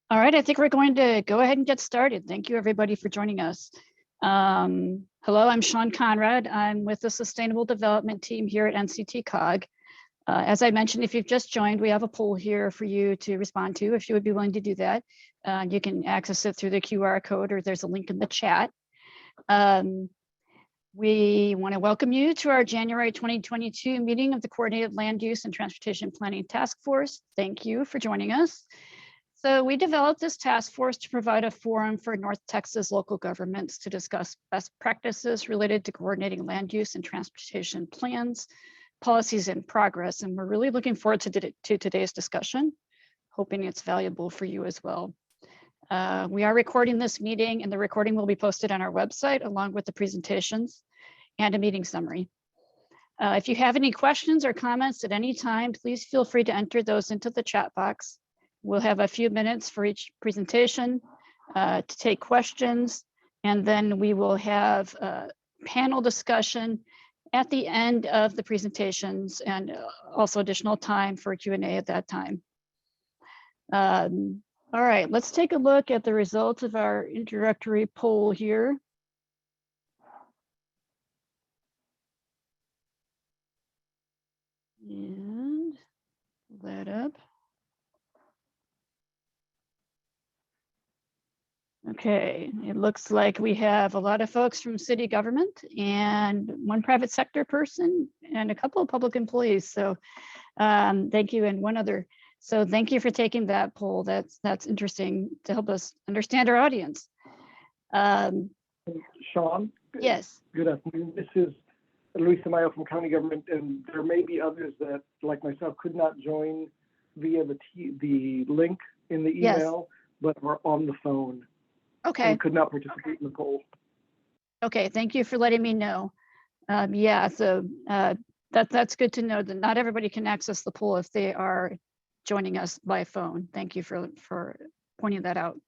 All right, I think we're going to go ahead and get started. Thank you, everybody, for joining us. Hello, I'm Sean Conrad. I'm with the Sustainable Development Team here at NCT COG. As I mentioned, if you've just joined, we have a poll here for you to respond to if you would be willing to do that. You can access it through the QR code or there's a link in the chat. We want to welcome you to our January 2022 meeting of the Coordinated Land Use and Transportation Planning Task Force. Thank you for joining us. So we developed this task force to provide a forum for North Texas local governments to discuss best practices related to coordinating land use and transportation plans, policies in progress. And we're really looking forward to today's discussion, hoping it's valuable for you as well. We are recording this meeting and the recording will be posted on our website along with the presentations and a meeting summary. If you have any questions or comments at any time, please feel free to enter those into the chat box. We'll have a few minutes for each presentation to take questions, and then we will have a panel discussion at the end of the presentations and also additional time for Q&A at that time. All right, let's take a look at the results of our introductory poll here. And pull that up. Okay, it looks like we have a lot of folks from city government and one private sector person and a couple of public employees. So thank you, and one other. So thank you for taking that poll. That's interesting to help us understand our audience. Sean? Yes. Good afternoon. This is Luis Tamayo from County Government, and there may be others that, like myself, could not join via the link in the email, but are on the phone. Okay. And could not participate in the poll. Okay, thank you for letting me know. Yeah, so that's good to know that not everybody can access the poll if they are joining us by phone. Thank you for pointing that out.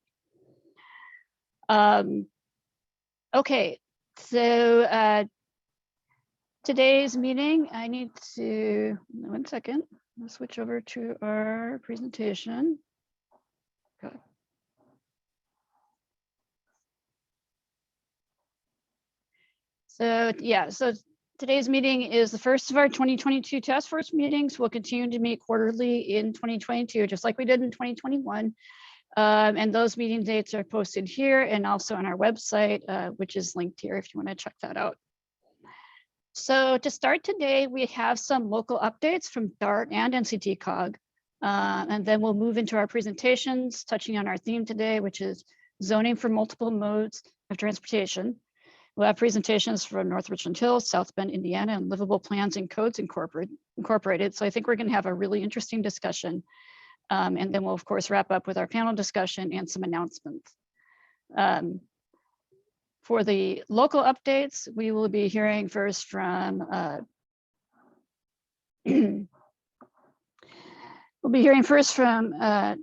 Okay, so today's meeting, I need to, 1 second, I'll switch over to our presentation. Okay. So yeah, so today's meeting is the first of our 2022 task force meetings. We'll continue to meet quarterly in 2022, just like we did in 2021. And those meeting dates are posted here and also on our website, which is linked here if you want to check that out. So to start today, we have some local updates from DART and NCT COG. And then we'll move into our presentations, touching on our theme today, which is zoning for multiple modes of transportation. We'll have presentations from North Richland Hills, South Bend, Indiana, and Livable Plans and Codes Incorporated. So I think we're going to have a really interesting discussion. And then we'll, of course, wrap up with our panel discussion and some announcements. For the local updates, we will be hearing first from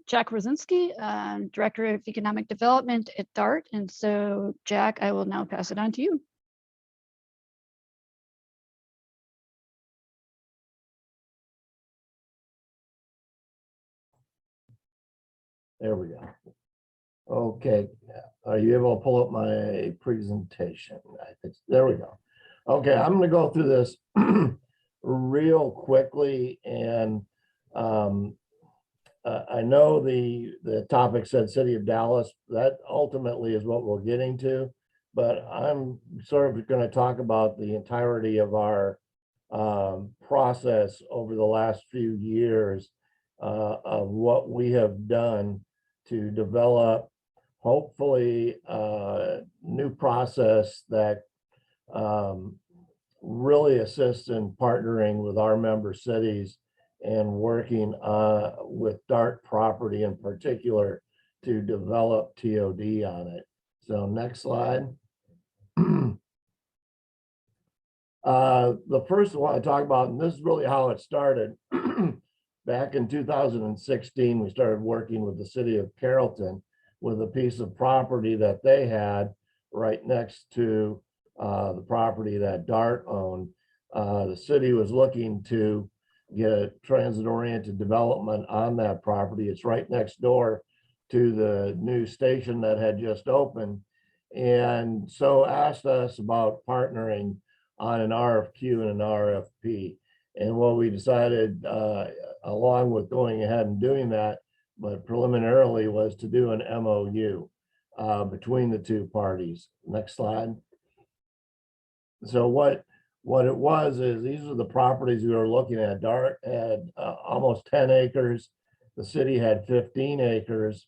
Jack Rosinski, Director of Economic Development at DART. And so, Jack, I will now pass it on to you. There we go. Okay, are you able to pull up my presentation? There we go. Okay, I'm going to go through this real quickly, and I know the topic said City of Dallas. That ultimately is what we're getting to, but I'm sort of going to talk about the entirety of our process over the last few years of what we have done to develop, hopefully, a new process that really assists in partnering with our member cities and working with DART property in particular to develop TOD on it. So next slide. The first one I talk about, and this is really how it started. Back in 2016, we started working with the city of Carrollton with a piece of property that they had right next to the property that DART owned. The city was looking to get a transit-oriented development on that property. It's right next door to the new station that had just opened. And so asked us about partnering on an RFQ and an RFP. And what we decided, along with going ahead and doing that, but preliminarily, was to do an MOU between the two parties. Next slide. So what it was is, these are the properties we were looking at. DART had almost 10 acres. The city had 15 acres.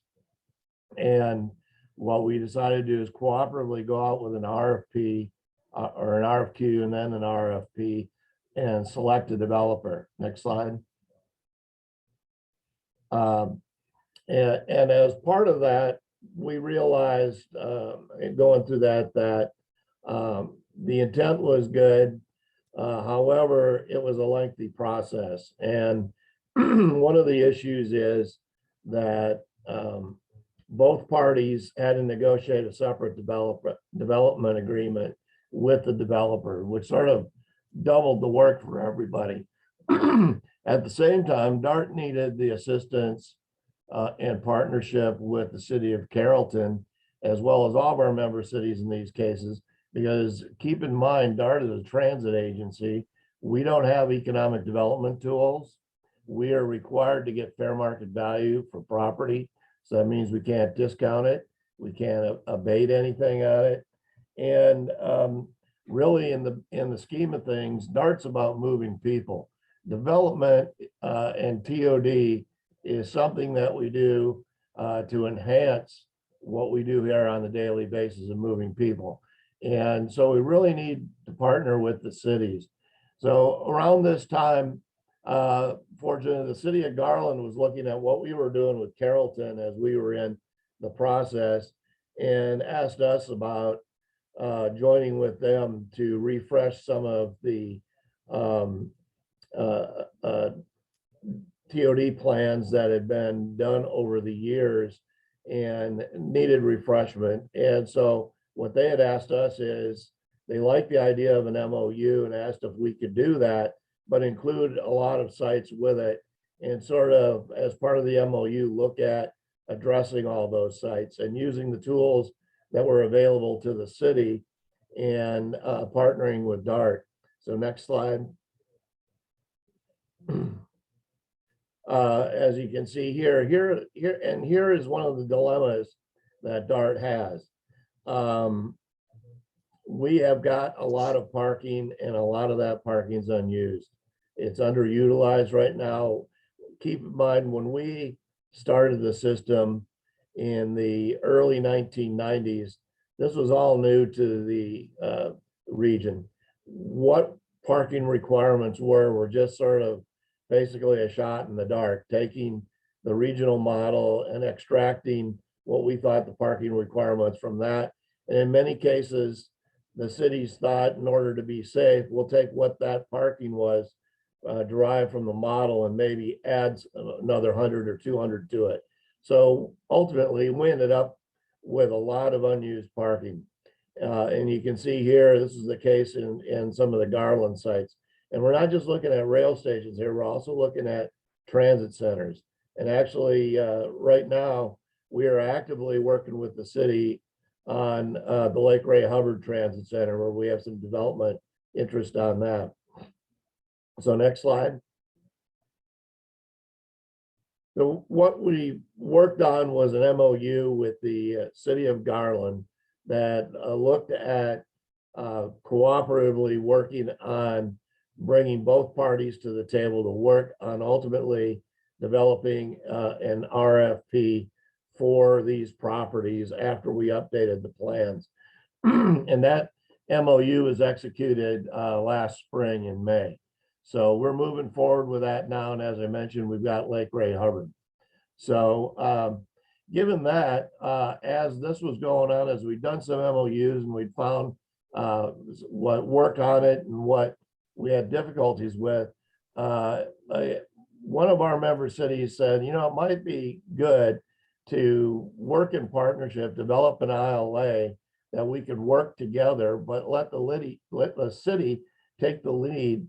And what we decided to do is cooperatively go out with an RFP or an RFQ and then an RFP and select a developer. Next slide. And as part of that, we realized going through that the intent was good. However, it was a lengthy process. And one of the issues is that both parties had to negotiate a separate development agreement with the developer, which sort of doubled the work for everybody. At the same time, DART needed the assistance and partnership with the city of Carrollton, as well as all of our member cities in these cases, because keep in mind, DART is a transit agency. We don't have economic development tools. We are required to get fair market value for property. So that means we can't discount it. We can't abate anything on it. And really in the scheme of things, DART's about moving people. Development and TOD is something that we do to enhance what we do here on a daily basis of moving people. And so we really need to partner with the cities. So around this time, fortunately, the city of Garland was looking at what we were doing with Carrollton as we were in the process and asked us about joining with them to refresh some of the TOD plans that had been done over the years and needed refreshment. And so what they had asked us is, they liked the idea of an MOU and asked if we could do that, but include a lot of sites with it, and sort of as part of the MOU, look at addressing all those sites and using the tools that were available to the city and partnering with DART. So next slide. As you can see here is one of the dilemmas that DART has. We have got a lot of parking, and a lot of that parking is unused. It's underutilized right now. Keep in mind, when we started the system in the early 1990s, this was all new to the region. What parking requirements were just sort of basically a shot in the dark, taking the regional model and extracting what we thought the parking requirements from that. And in many cases, the cities thought, in order to be safe, we'll take what that parking was derived from the model and maybe adds another 100 or 200 to it. So ultimately, we ended up with a lot of unused parking. And you can see here, this is the case in some of the Garland sites. And we're not just looking at rail stations here, we're also looking at transit centers. And actually, right now, we are actively working with the city on the Lake Ray Hubbard Transit Center, where we have some development interest on that. So next slide. So what we worked on was an MOU with the city of Garland that looked at cooperatively working on bringing both parties to the table to work on ultimately developing an RFP for these properties after we updated the plans. And that MOU was executed last spring in May. So we're moving forward with that now. And as I mentioned, we've got Lake Ray Hubbard. So given that, as this was going on, as we've done some MOUs and we found what worked on it and what we had difficulties with, one of our member cities said, you know, it might be good to work in partnership, develop an ILA that we could work together, but let the city take the lead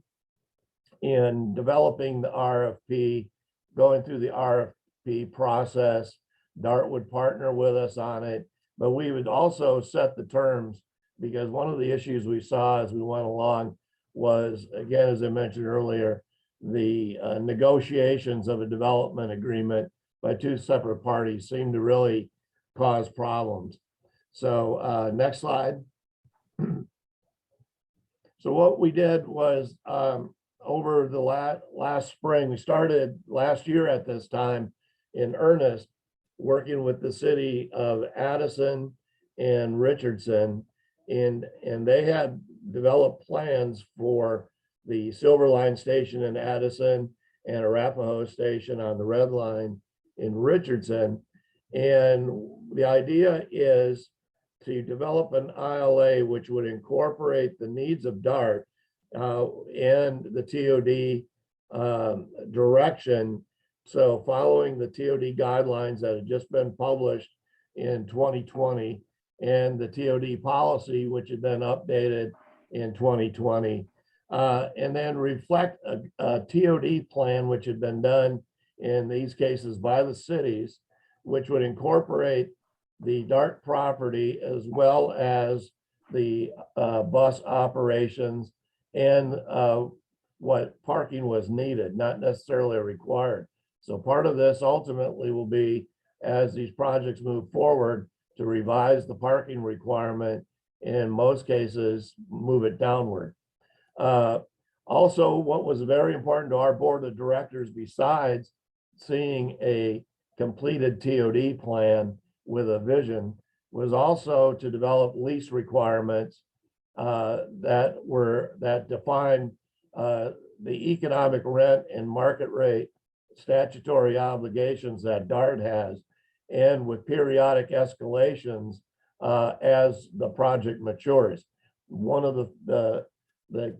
in developing the RFP, going through the RFP process, DART would partner with us on it, but we would also set the terms, because one of the issues we saw as we went along was, again, as I mentioned earlier, the negotiations of a development agreement by two separate parties seemed to really cause problems. So next slide. So what we did was over the last spring, we started last year at this time in earnest, working with the city of Addison and Richardson, and they had developed plans for the Silver Line station in Addison and Arapahoe station on the Red Line in Richardson. And the idea is to develop an ILA which would incorporate the needs of DART and the TOD direction. So following the TOD guidelines that had just been published in 2020 and the TOD policy, which had been updated in 2020, and then reflect a TOD plan, which had been done in these cases by the cities, which would incorporate the DART property as well as the bus operations and what parking was needed, not necessarily required. So part of this ultimately will be, as these projects move forward, to revise the parking requirement, in most cases, move it downward. Also, what was very important to our board of directors, besides seeing a completed TOD plan with a vision, was also to develop lease requirements that define the economic rent and market rate statutory obligations that DART has, and with periodic escalations as the project matures. One of the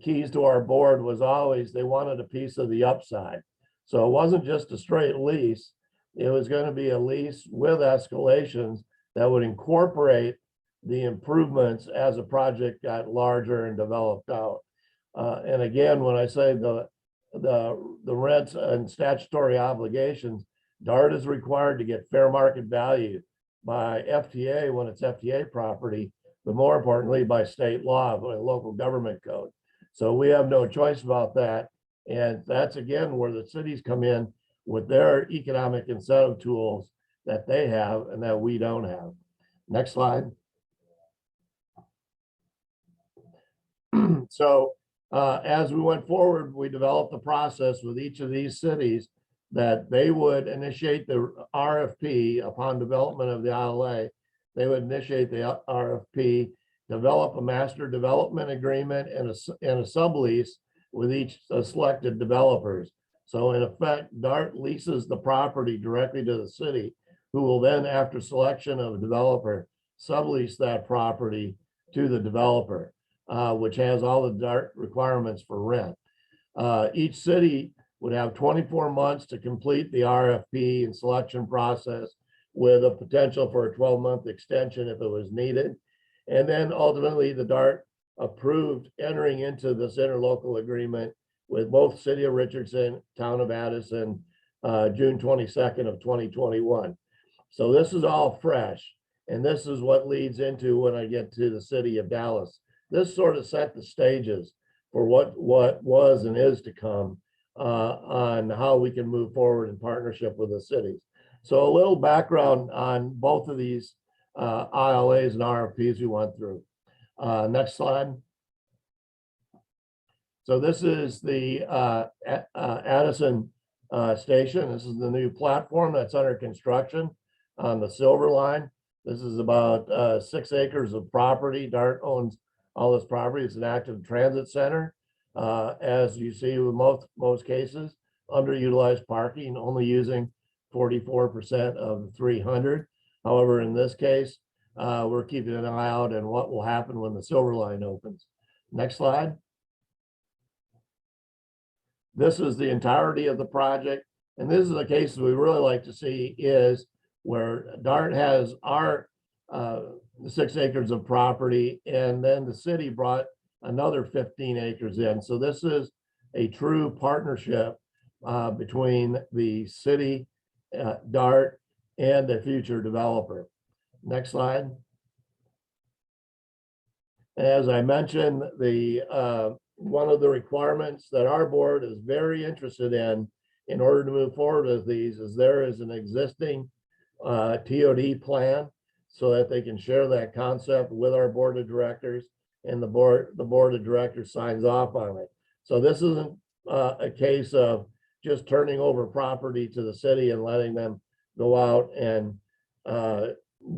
keys to our board was always they wanted a piece of the upside. So it wasn't just a straight lease. It was going to be a lease with escalations that would incorporate the improvements as a project got larger and developed out. And again, when I say the rents and statutory obligations, DART is required to get fair market value by FTA when it's FTA property, but more importantly by state law, by local government code. So we have no choice about that. And that's again where the cities come in with their economic incentive tools that they have and that we don't have. Next slide. So as we went forward, we developed a process with each of these cities that they would initiate the RFP upon development of the ILA. They would initiate the RFP, develop a master development agreement and a sublease with each selected developers. So in effect, DART leases the property directly to the city, who will then, after selection of a developer, sublease that property to the developer, which has all the DART requirements for rent. Each city would have 24 months to complete the RFP and selection process, with a potential for a 12-month extension if it was needed. And then ultimately the DART approved entering into this interlocal agreement with both City of Richardson, Town of Addison, June 22nd of 2021. So this is all fresh. And this is what leads into when I get to the City of Dallas. This sort of set the stages for what was and is to come on how we can move forward in partnership with the cities. So a little background on both of these ILAs and RFPs we went through. Next slide. So this is the Addison station. This is the new platform that's under construction on the Silver Line. This is about 6 acres of property. DART owns all this property. It's an active transit center. As you see with most cases, underutilized parking, only using 44% of the 300. However, in this case, we're keeping an eye out on what will happen when the Silver Line opens. Next slide. This is the entirety of the project. And this is the case we really like to see, is where DART has our 6 acres of property, and then the city brought another 15 acres in. So this is a true partnership between the city, DART, and a future developer. Next slide. As I mentioned, the one of the requirements that our board is very interested in order to move forward with these, is there is an existing TOD plan so that they can share that concept with our board of directors, and the board of directors signs off on it. So this isn't a case of just turning over property to the city and letting them go out and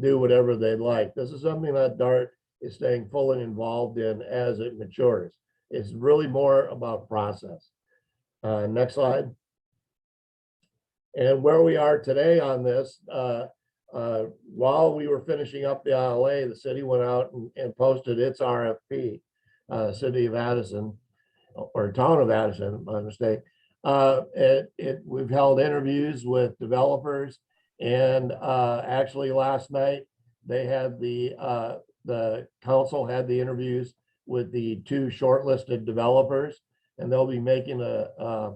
do whatever they'd like. This is something that DART is staying fully involved in as it matures. It's really more about process. Next slide. And where we are today on this, while we were finishing up the ILA, the city went out and posted its RFP, City of Addison, or Town of Addison, my mistake. We've held interviews with developers, and actually last night they had the council had the interviews with the 2 shortlisted developers, and they'll be making a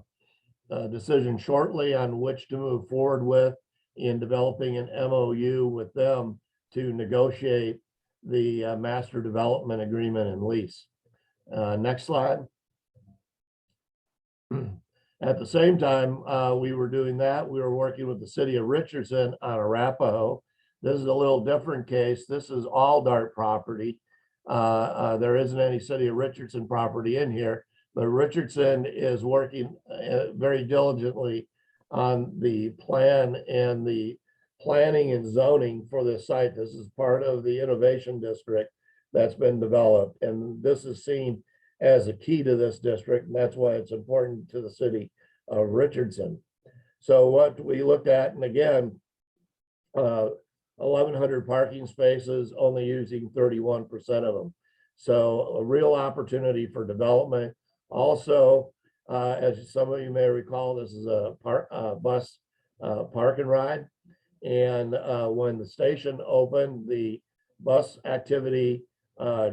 decision shortly on which to move forward with in developing an MOU with them to negotiate the master development agreement and lease. Next slide. At the same time we were doing that, we were working with the city of Richardson on Arapahoe. This is a little different case. This is all DART property. There isn't any city of Richardson property in here, but Richardson is working very diligently on the plan and the planning and zoning for this site. This is part of the innovation district that's been developed, and this is seen as a key to this district, and that's why it's important to the city of Richardson. So what we looked at, and again, 1,100 parking spaces, only using 31% of them. So a real opportunity for development. Also, as some of you may recall, this is a bus park and ride. And when the station opened, the bus activity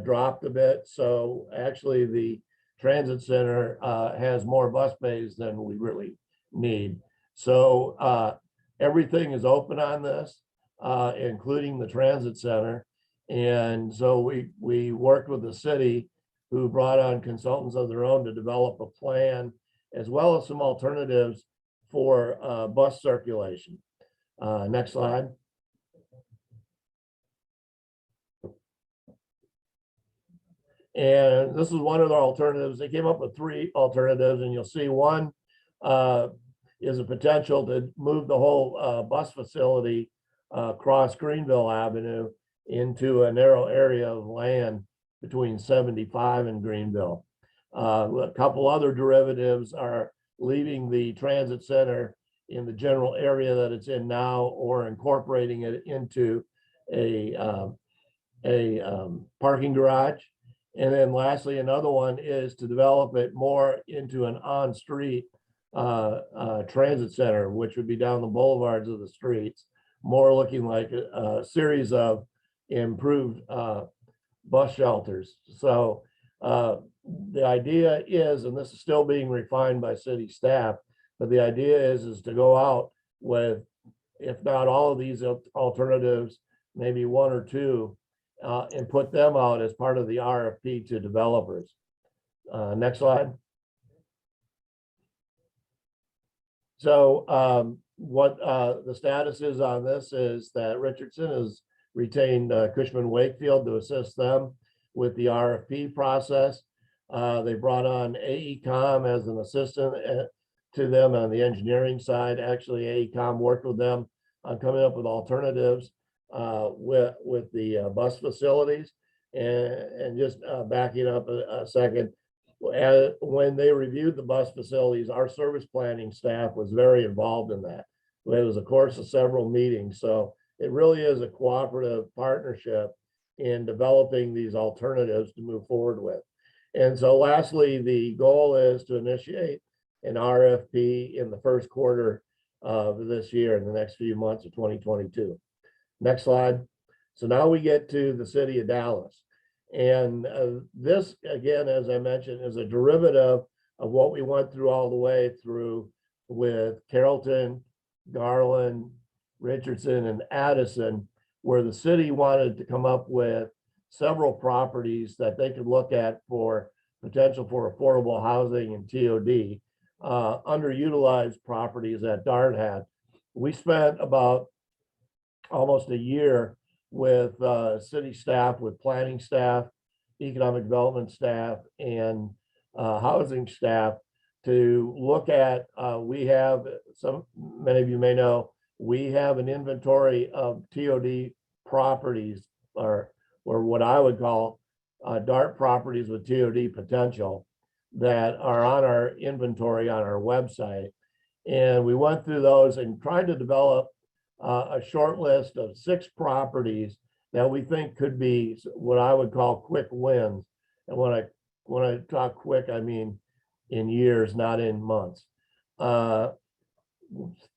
dropped a bit. So actually the transit center has more bus bays than we really need. So everything is open on this, including the transit center. And so we worked with the city, who brought on consultants of their own to develop a plan, as well as some alternatives for bus circulation. Next slide. And this is one of the alternatives. They came up with 3 alternatives, and you'll see one is a potential to move the whole bus facility across Greenville Avenue into a narrow area of land between 75 and Greenville. A couple other derivatives are leaving the transit center in the general area that it's in now, or incorporating it into a parking garage. And then lastly, another one is to develop it more into an on-street transit center, which would be down the boulevards of the streets, more looking like a series of improved bus shelters. So the idea is, and this is still being refined by city staff, but the idea is to go out with, if not all of these alternatives, maybe 1 or 2, and put them out as part of the RFP to developers. Next slide. So what the status is on this is that Richardson has retained Cushman Wakefield to assist them with the RFP process. They brought on AECOM as an assistant to them on the engineering side. Actually, AECOM worked with them on coming up with alternatives with the bus facilities. And just backing up a second, when they reviewed the bus facilities, our service planning staff was very involved in that. It was a course of several meetings. So it really is a cooperative partnership in developing these alternatives to move forward with. And so lastly, the goal is to initiate an RFP in the first quarter of this year, in the next few months of 2022. Next slide. So now we get to the city of Dallas. And this, again, as I mentioned, is a derivative of what we went through all the way through with Carrollton, Garland, Richardson, and Addison, where the city wanted to come up with several properties that they could look at for potential for affordable housing and TOD, underutilized properties that DART had. We spent about almost a year with city staff, with planning staff, economic development staff, and housing staff to look at, we have many of you may know, we have an inventory of TOD properties, or what I would call DART properties with TOD potential, that are on our inventory on our website. And we went through those and tried to develop a short list of 6 properties that we think could be what I would call quick wins. And when I talk quick, I mean in years, not in months.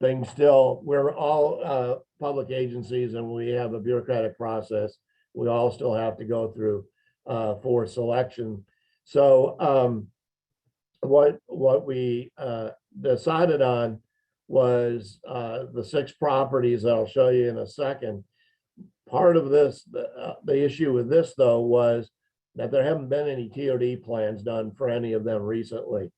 Things still, we're all public agencies, and we have a bureaucratic process we all still have to go through for selection. So what we decided on was the 6 properties that I'll show you in a second. Part of this, the issue with this though, was that there haven't been any TOD plans done for any of them recently.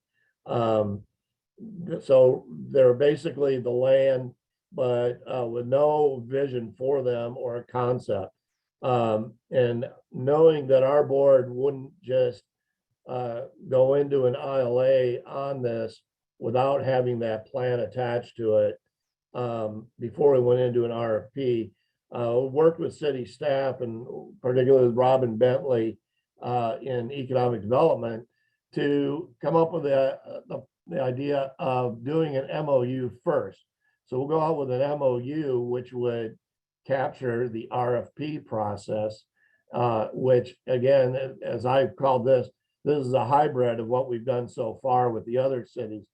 So they're basically the land, but with no vision for them or a concept. And knowing that our board wouldn't just go into an ILA on this without having that plan attached to it before we went into an RFP, worked with city staff and particularly with Robin Bentley in economic development to come up with the idea of doing an MOU first. So we'll go out with an MOU, which would capture the RFP process, which again, as I've called this is a hybrid of what we've done so far with the other cities.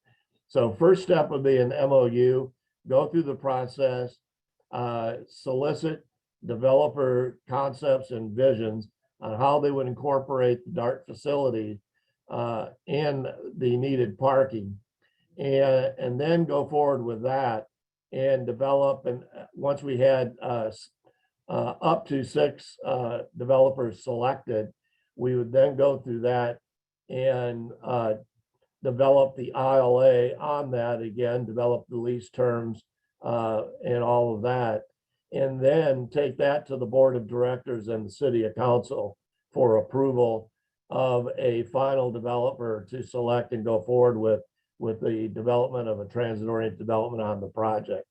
So first step would be an MOU, go through the process, solicit developer concepts and visions on how they would incorporate the DART facility and the needed parking, and then go forward with that and develop. And once we had up to 6 developers selected, we would then go through that and develop the ILA on that again, develop the lease terms and all of that, and then take that to the board of directors and the city council for approval of a final developer to select and go forward with the development of a transit-oriented development on the project.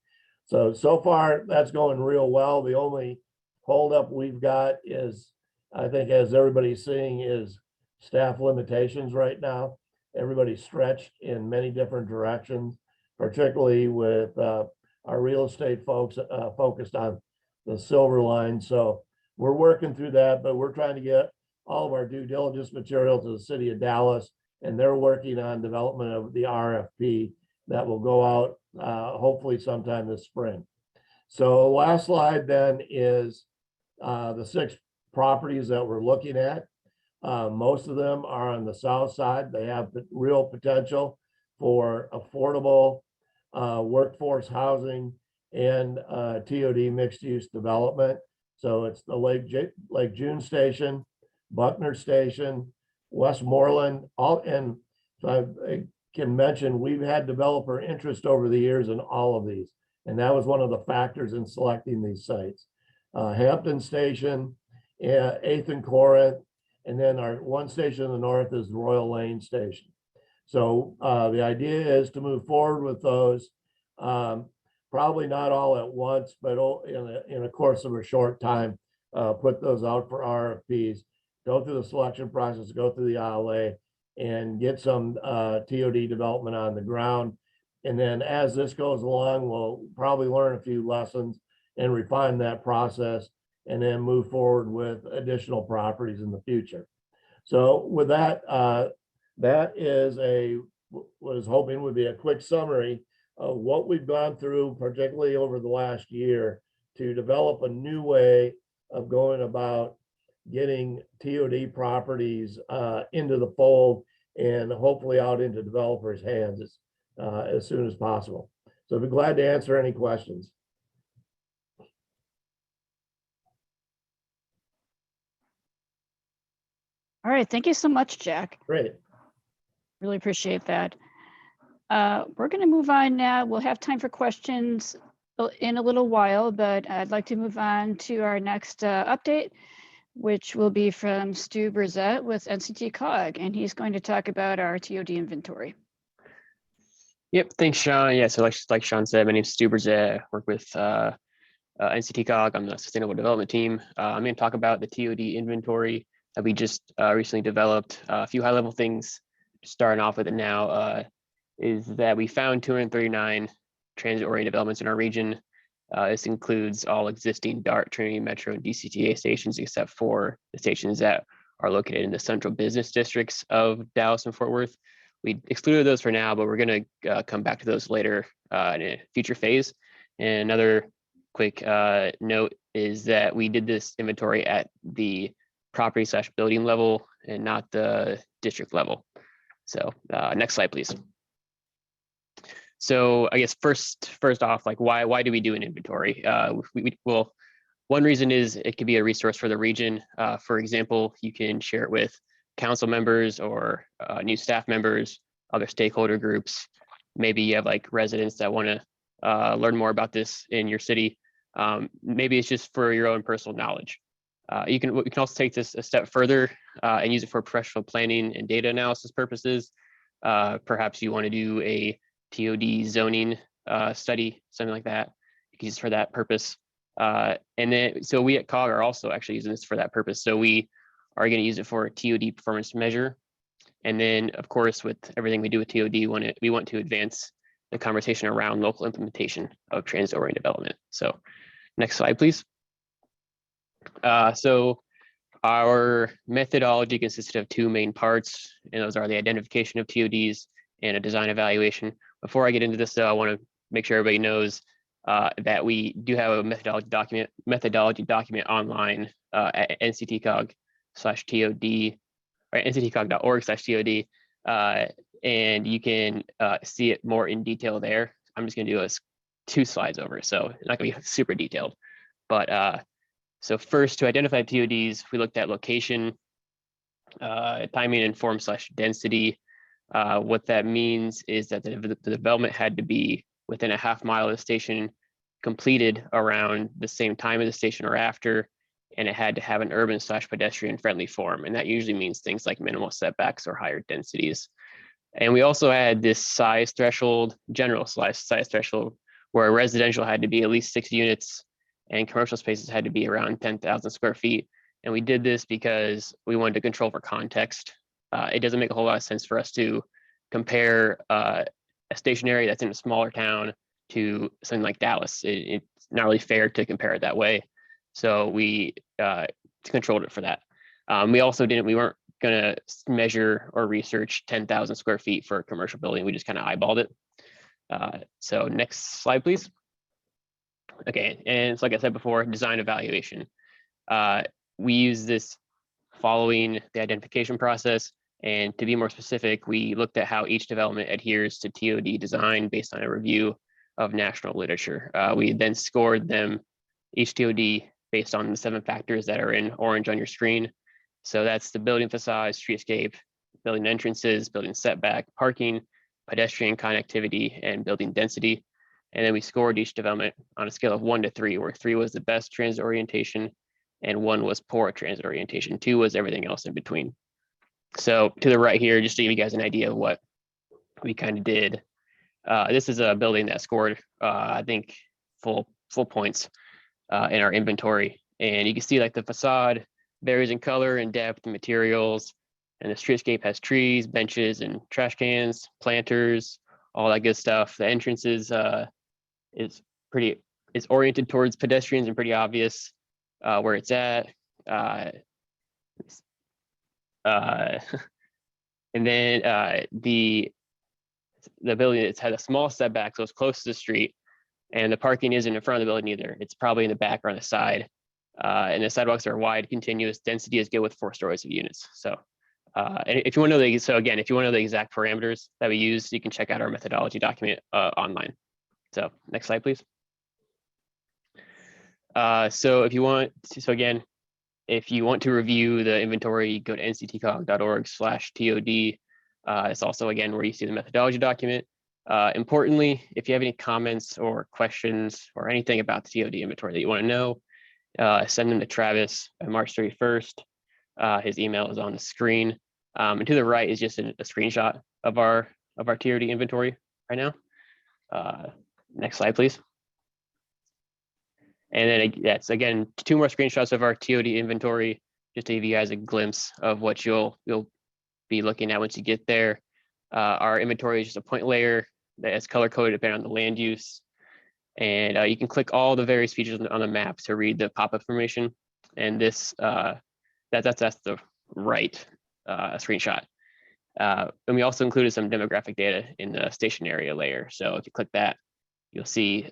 So far that's going real well. The only holdup we've got is, I think as everybody's seeing, is staff limitations right now. Everybody's stretched in many different directions, particularly with our real estate folks focused on the Silver Line. So we're working through that, but we're trying to get all of our due diligence material to the city of Dallas, and they're working on development of the RFP that will go out hopefully sometime this spring. So last slide then is the 6 properties that we're looking at. Most of them are on the south side. They have the real potential for affordable workforce housing and TOD mixed use development. So it's the Lake June Station, Buckner Station, Westmoreland, and so I can mention we've had developer interest over the years in all of these, and that was one of the factors in selecting these sites. Hampton Station, 8th and Corinth, and then our one station in the north is the Royal Lane Station. So the idea is to move forward with those, probably not all at once, but in a course of a short time, put those out for RFPs, go through the selection process, go through the ILA, and get some TOD development on the ground. And then as this goes along, we'll probably learn a few lessons and refine that process, and then move forward with additional properties in the future. So with that, that is what I was hoping would be a quick summary of what we've gone through, particularly over the last year, to develop a new way of going about getting TOD properties into the fold and hopefully out into developers' hands as soon as possible. So I'd be glad to answer any questions. All right, thank you so much, Jack. Great. Really appreciate that. We're going to move on now. We'll have time for questions in a little while, but I'd like to move on to our next update, which will be from Stu Brzett with NCT COG, and he's going to talk about our TOD inventory. Yep, thanks, Sean. Yeah, so like Sean said, my name's Stu Brzett. I work with NCT COG on the Sustainable Development team. I'm going to talk about the TOD inventory that we just recently developed. A few high-level things, starting off with it now, is that we found 239 transit-oriented developments in our region. This includes all existing DART, Trinity Metro, and DCTA stations, except for the stations that are located in the central business districts of Dallas and Fort Worth. We excluded those for now, but we're going to come back to those later in a future phase. And another quick note is that we did this inventory at the property/building level and not the district level. So next slide, please. So I guess first off, like why do we do an inventory? Well, one reason is it could be a resource for the region. For example, you can share it with council members or new staff members, other stakeholder groups. Maybe you have like residents that want to learn more about this in your city. Maybe it's just for your own personal knowledge. You can also take this a step further and use it for professional planning and data analysis purposes. Perhaps you want to do a TOD zoning study, something like that. You can use it for that purpose. And then, so we at COG are also actually using this for that purpose. So we are going to use it for a TOD performance measure. And then, of course, with everything we do with TOD, we want to advance the conversation around local implementation of transit-oriented development. So next slide, please. So our methodology consisted of two main parts, and those are the identification of TODs and a design evaluation. Before I get into this, though, I want to make sure everybody knows that we do have a methodology document online at nctcog/TOD, or nctcog.org/TOD, and you can see it more in detail there. I'm just going to do 2 slides over, so it's not going to be super detailed. But so first, to identify TODs, we looked at location, timing, and form/density. What that means is that the development had to be within a half mile of the station, completed around the same time of the station or after, and it had to have an urban/pedestrian friendly form. And that usually means things like minimal setbacks or higher densities. And we also had this size threshold, general size threshold, where residential had to be at least 6 units and commercial spaces had to be around 10,000 square feet. And we did this because we wanted to control for context. It doesn't make a whole lot of sense for us to compare a stationary that's in a smaller town to something like Dallas. It's not really fair to compare it that way. So we controlled it for that. We weren't going to measure or research 10,000 square feet for a commercial building. We just kind of eyeballed it. So next slide, please. Okay, and it's like I said before, design evaluation. We use this following the identification process. And to be more specific, we looked at how each development adheres to TOD design based on a review of national literature. We then scored them, each TOD, based on the 7 factors that are in orange on your screen. So that's the building facade, streetscape, building entrances, building setback, parking, pedestrian connectivity, and building density. And then we scored each development on a scale of 1 to 3, where 3 was the best transit orientation and 1 was poor transit orientation. 2 was everything else in between. So to the right here, just to give you guys an idea of what we kind of did. This is a building that scored, I think, full points in our inventory. And you can see like the facade varies in color and depth and materials. And the streetscape has trees, benches, and trash cans, planters, all that good stuff. The entrances is oriented towards pedestrians and pretty obvious where it's at. And then the building, it's had a small setback, so it's close to the street, and the parking isn't in front of the building either. It's probably in the back or on the side. And the sidewalks are wide, continuous. Density is good with 4 stories of units. So, and if you want to know if you want to know the exact parameters that we use, you can check out our methodology document online. So next slide, please. So if you want, so again, If you want to review the inventory, go to nctcog.org/TOD. It's also, again, where you see the methodology document. Importantly, if you have any comments or questions or anything about the TOD inventory that you want to know, send them to Travis by March 31st. His email is on the screen. And to the right is just a screenshot of our TOD inventory right now. Next slide, please. And then that's, again, 2 more screenshots of our TOD inventory, just to give you guys a glimpse of what you'll be looking at once you get there. Our inventory is just a point layer that is color coded depending on the land use. And you can click all the various features on the map to read the pop-up information. And this, that's the right screenshot. And we also included some demographic data in the station area layer. So if you click that, you'll see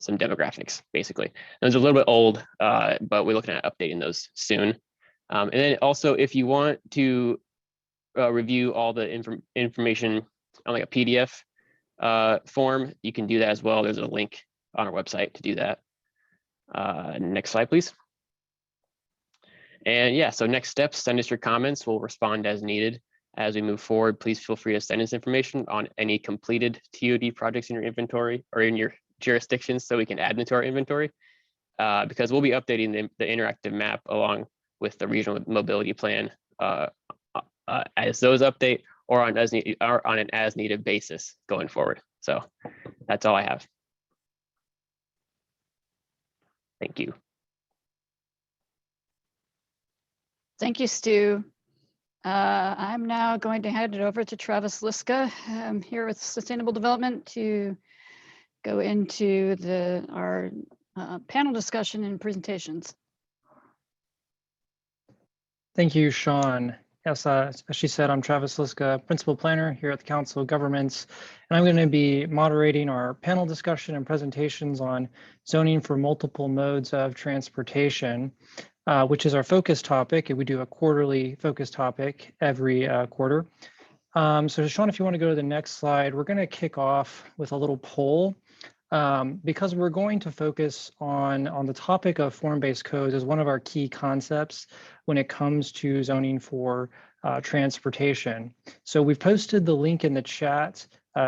some demographics, basically. Those are a little bit old, but we're looking at updating those soon. And then also, if you want to review all the information on like a PDF form, you can do that as well. There's a link on our website to do that. Next slide, please. And yeah, so next steps, send us your comments. We'll respond as needed. As we move forward, please feel free to send us information on any completed TOD projects in your inventory or in your jurisdictions so we can add them to our inventory, because we'll be updating the interactive map along with the regional mobility plan as those update or on an as needed basis going forward. So that's all I have. Thank you. Thank you, Stu. I'm now going to hand it over to Travis Liska here with Sustainable Development to go into our panel discussion and presentations. Thank you, Sean. Yes, as she said, I'm Travis Liska, Principal Planner here at the Council of Governments, and I'm going to be moderating our panel discussion and presentations on zoning for multiple modes of transportation, which is our focus topic. And we do a quarterly focus topic every quarter. So Sean, if you want to go to the next slide, we're going to kick off with a little poll. Because we're going to focus on the topic of form-based codes as one of our key concepts when it comes to zoning for transportation. So we've posted the link in the chat.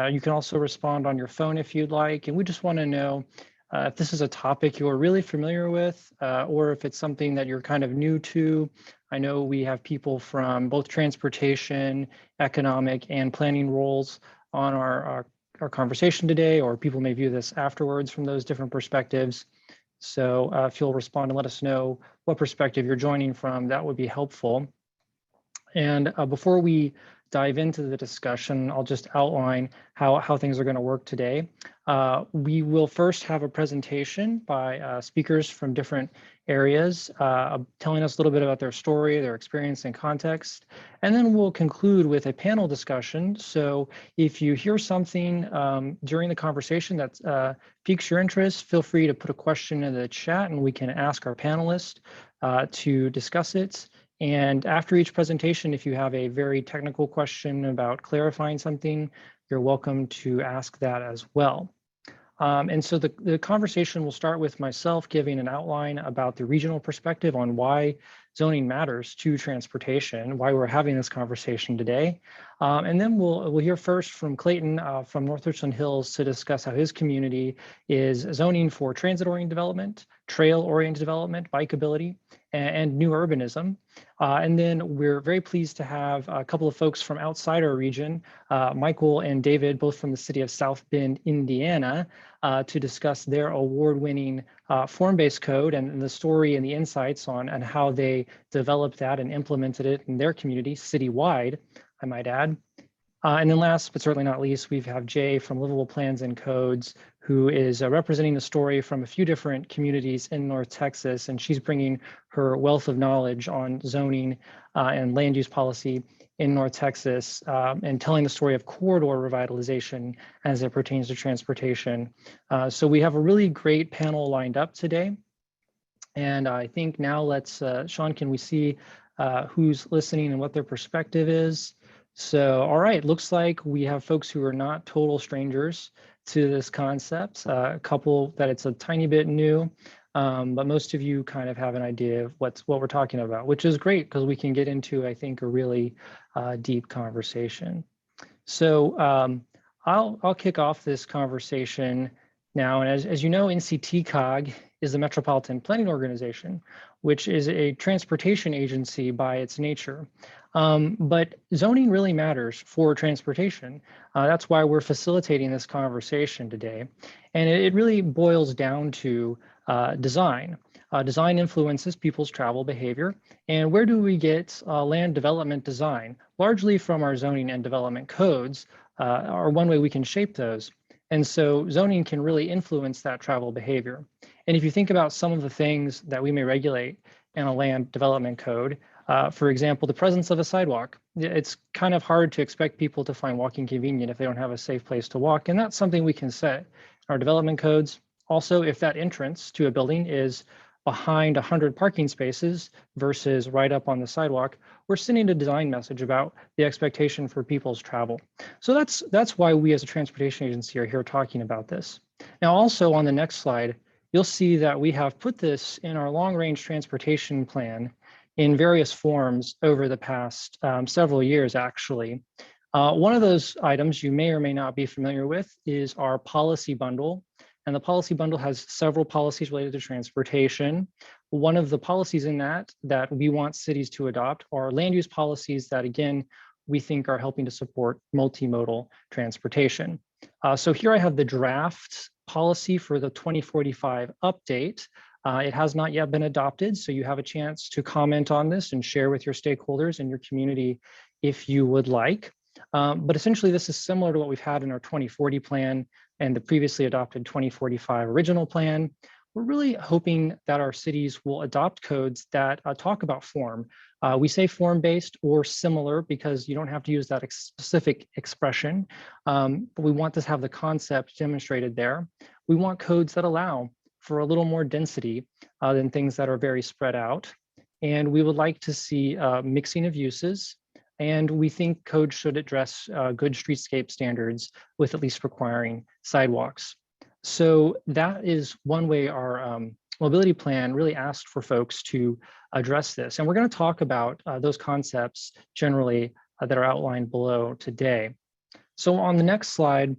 You can also respond on your phone if you'd like. And we just want to know if this is a topic you're really familiar with, or if it's something that you're kind of new to. I know we have people from both transportation, economic, and planning roles on our conversation today, or people may view this afterwards from those different perspectives. So if you'll respond and let us know what perspective you're joining from, that would be helpful. And before we dive into the discussion, I'll just outline how things are going to work today. We will first have a presentation by speakers from different areas, telling us a little bit about their story, their experience and context, and then we'll conclude with a panel discussion. So if you hear something during the conversation that piques your interest, feel free to put a question in the chat and we can ask our panelists to discuss it. And after each presentation, if you have a very technical question about clarifying something, you're welcome to ask that as well. And so the conversation will start with myself giving an outline about the regional perspective on why zoning matters to transportation, why we're having this conversation today. And then we'll hear first from Clayton from North Richland Hills to discuss how his community is zoning for transit-oriented development, trail-oriented development, bikeability, and new urbanism. And then we're very pleased to have a couple of folks from outside our region, Michael and David, both from the city of South Bend, Indiana, to discuss their award-winning form-based code and the story and the insights on how they developed that and implemented it in their community citywide, I might add. And then last but certainly not least, we have Jay from Livable Plans and Codes, who is representing the story from a few different communities in North Texas, and she's bringing her wealth of knowledge on zoning and land use policy in North Texas, and telling the story of corridor revitalization as it pertains to transportation. So we have a really great panel lined up today. And I think now let's, Sean, can we see who's listening and what their perspective is? So, all right, looks like we have folks who are not total strangers to this concept, a couple that it's a tiny bit new. but most of you kind of have an idea of what we're talking about, which is great because we can get into, I think, a really deep conversation. So I'll kick off this conversation now. And as you know, NCTCOG is the Metropolitan Planning Organization, which is a transportation agency by its nature. But zoning really matters for transportation. That's why we're facilitating this conversation today. And it really boils down to design. Design influences people's travel behavior. And where do we get land development design? Largely from our zoning and development codes are one way we can shape those. And so zoning can really influence that travel behavior. And if you think about some of the things that we may regulate in a land development code, for example, the presence of a sidewalk. It's kind of hard to expect people to find walking convenient if they don't have a safe place to walk. And that's something we can set in our development codes. Also, if that entrance to a building is behind 100 parking spaces versus right up on the sidewalk, we're sending a design message about the expectation for people's travel. So that's why we as a transportation agency are here talking about this. Now, also on the next slide, you'll see that we have put this in our long-range transportation plan in various forms over the past several years, actually. One of those items you may or may not be familiar with is our policy bundle. And the policy bundle has several policies related to transportation. One of the policies in that we want cities to adopt are land use policies that, again, we think are helping to support multimodal transportation. So here I have the draft policy for the 2045 update. It has not yet been adopted, so you have a chance to comment on this and share with your stakeholders and your community if you would like. But essentially, this is similar to what we've had in our 2040 plan and the previously adopted 2045 original plan. We're really hoping that our cities will adopt codes that talk about form. We say form-based or similar because you don't have to use that specific expression, but we want to have the concept demonstrated there. We want codes that allow for a little more density than things that are very spread out. And we would like to see mixing of uses. And we think code should address good streetscape standards with at least requiring sidewalks. So that is one way our mobility plan really asked for folks to address this. And we're going to talk about those concepts generally that are outlined below today. So on the next slide,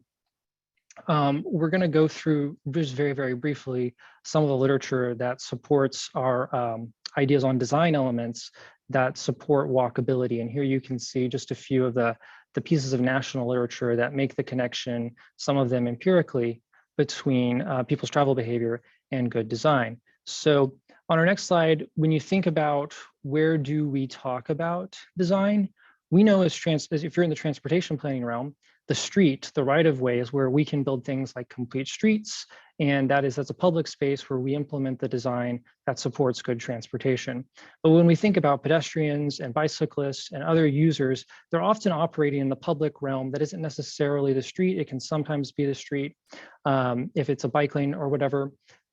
we're going to go through just very, very briefly some of the literature that supports our ideas on design elements that support walkability. And here you can see just a few of the pieces of national literature that make the connection, some of them empirically, between people's travel behavior and good design. So on our next slide, when you think about where do we talk about design, we know as if you're in the transportation planning realm, the street, the right-of-way is where we can build things like complete streets, and that's a public space where we implement the design that supports good transportation. But when we think about pedestrians and bicyclists and other users, they're often operating in the public realm that isn't necessarily the street. It can sometimes be the street if it's a bike lane or whatever.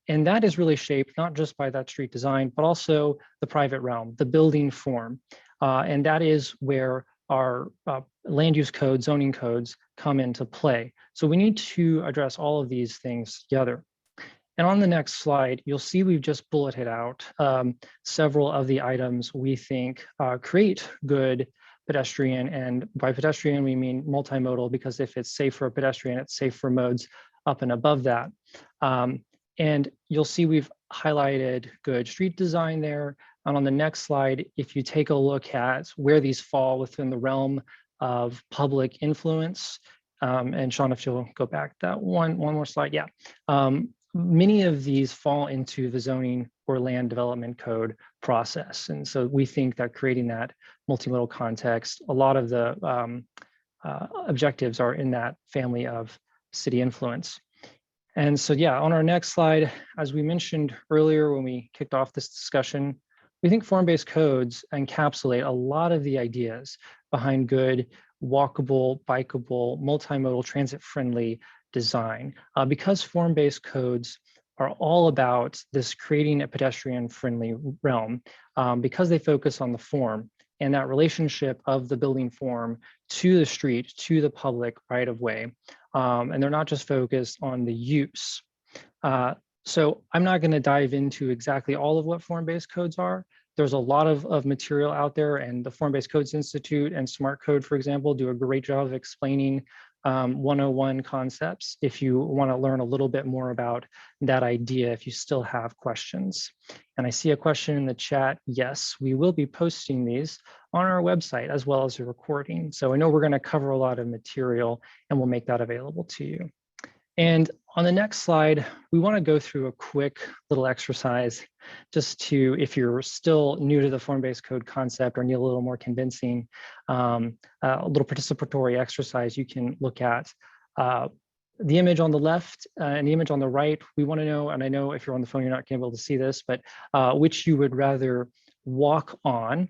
And that is really shaped not just by that street design, but also the private realm, the building form. And that is where our land use codes, zoning codes come into play. So we need to address all of these things together. And on the next slide, you'll see we've just bulleted out several of the items we think create good pedestrian. And by pedestrian, we mean multimodal, because if it's safe for a pedestrian, it's safe for modes up and above that. And you'll see we've highlighted good street design there. And on the next slide, if you take a look at where these fall within the realm of public influence, and Sean, if you'll go back that one more slide, yeah. Many of these fall into the zoning or land development code process. And so we think that creating that multimodal context, a lot of the objectives are in that family of city influence. And so, yeah, on our next slide, as we mentioned earlier when we kicked off this discussion, we think form-based codes encapsulate a lot of the ideas behind good, walkable, bikeable, multimodal, transit-friendly design. Because form-based codes are all about this creating a pedestrian-friendly realm, because they focus on the form and that relationship of the building form to the street, to the public right-of-way. And they're not just focused on the use. So I'm not going to dive into exactly all of what form-based codes are. There's a lot of material out there, and the Form-Based Codes Institute and Smart Code, for example, do a great job of explaining 101 concepts if you want to learn a little bit more about that idea, if you still have questions. And I see a question in the chat. Yes, we will be posting these on our website as well as a recording. So I know we're going to cover a lot of material, and we'll make that available to you. And on the next slide, we want to go through a quick little exercise just to, if you're still new to the form-based code concept or need a little more convincing, a little participatory exercise you can look at. The image on the left and the image on the right, we want to know, and I know if you're on the phone, you're not going to be able to see this, but which you would rather walk on.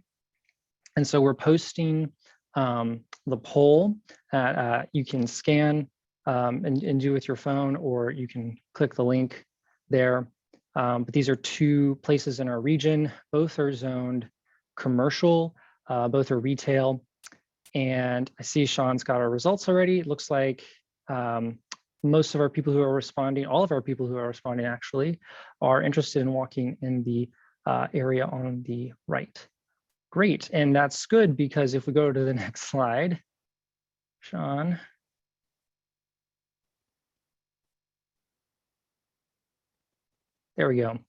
And so we're posting the poll that you can scan and do with your phone, or you can click the link there. But these are two places in our region. Both are zoned commercial, both are retail. And I see Sean's got our results already. It looks like most of our people who are responding, all of our people who are responding actually, are interested in walking in the area on the right. Great, and that's good because if we go to the next slide, Sean. There we go.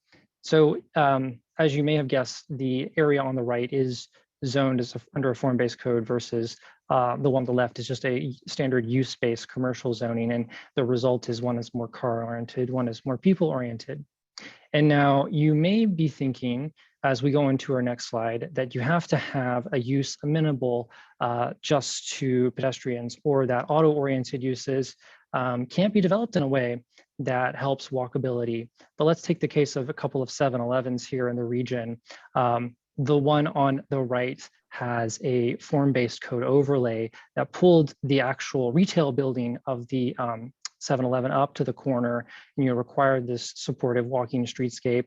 So as you may have guessed, the area on the right is zoned as under a form-based code versus the one on the left is just a standard use-based commercial zoning. And the result is one is more car-oriented, one is more people-oriented. And now you may be thinking, as we go into our next slide, that you have to have a use amenable just to pedestrians, or that auto-oriented uses can't be developed in a way that helps walkability. But let's take the case of a couple of 7-Elevens here in the region. The one on the right has a form-based code overlay that pulled the actual retail building of the 7-Eleven up to the corner, and you required this supportive walking streetscape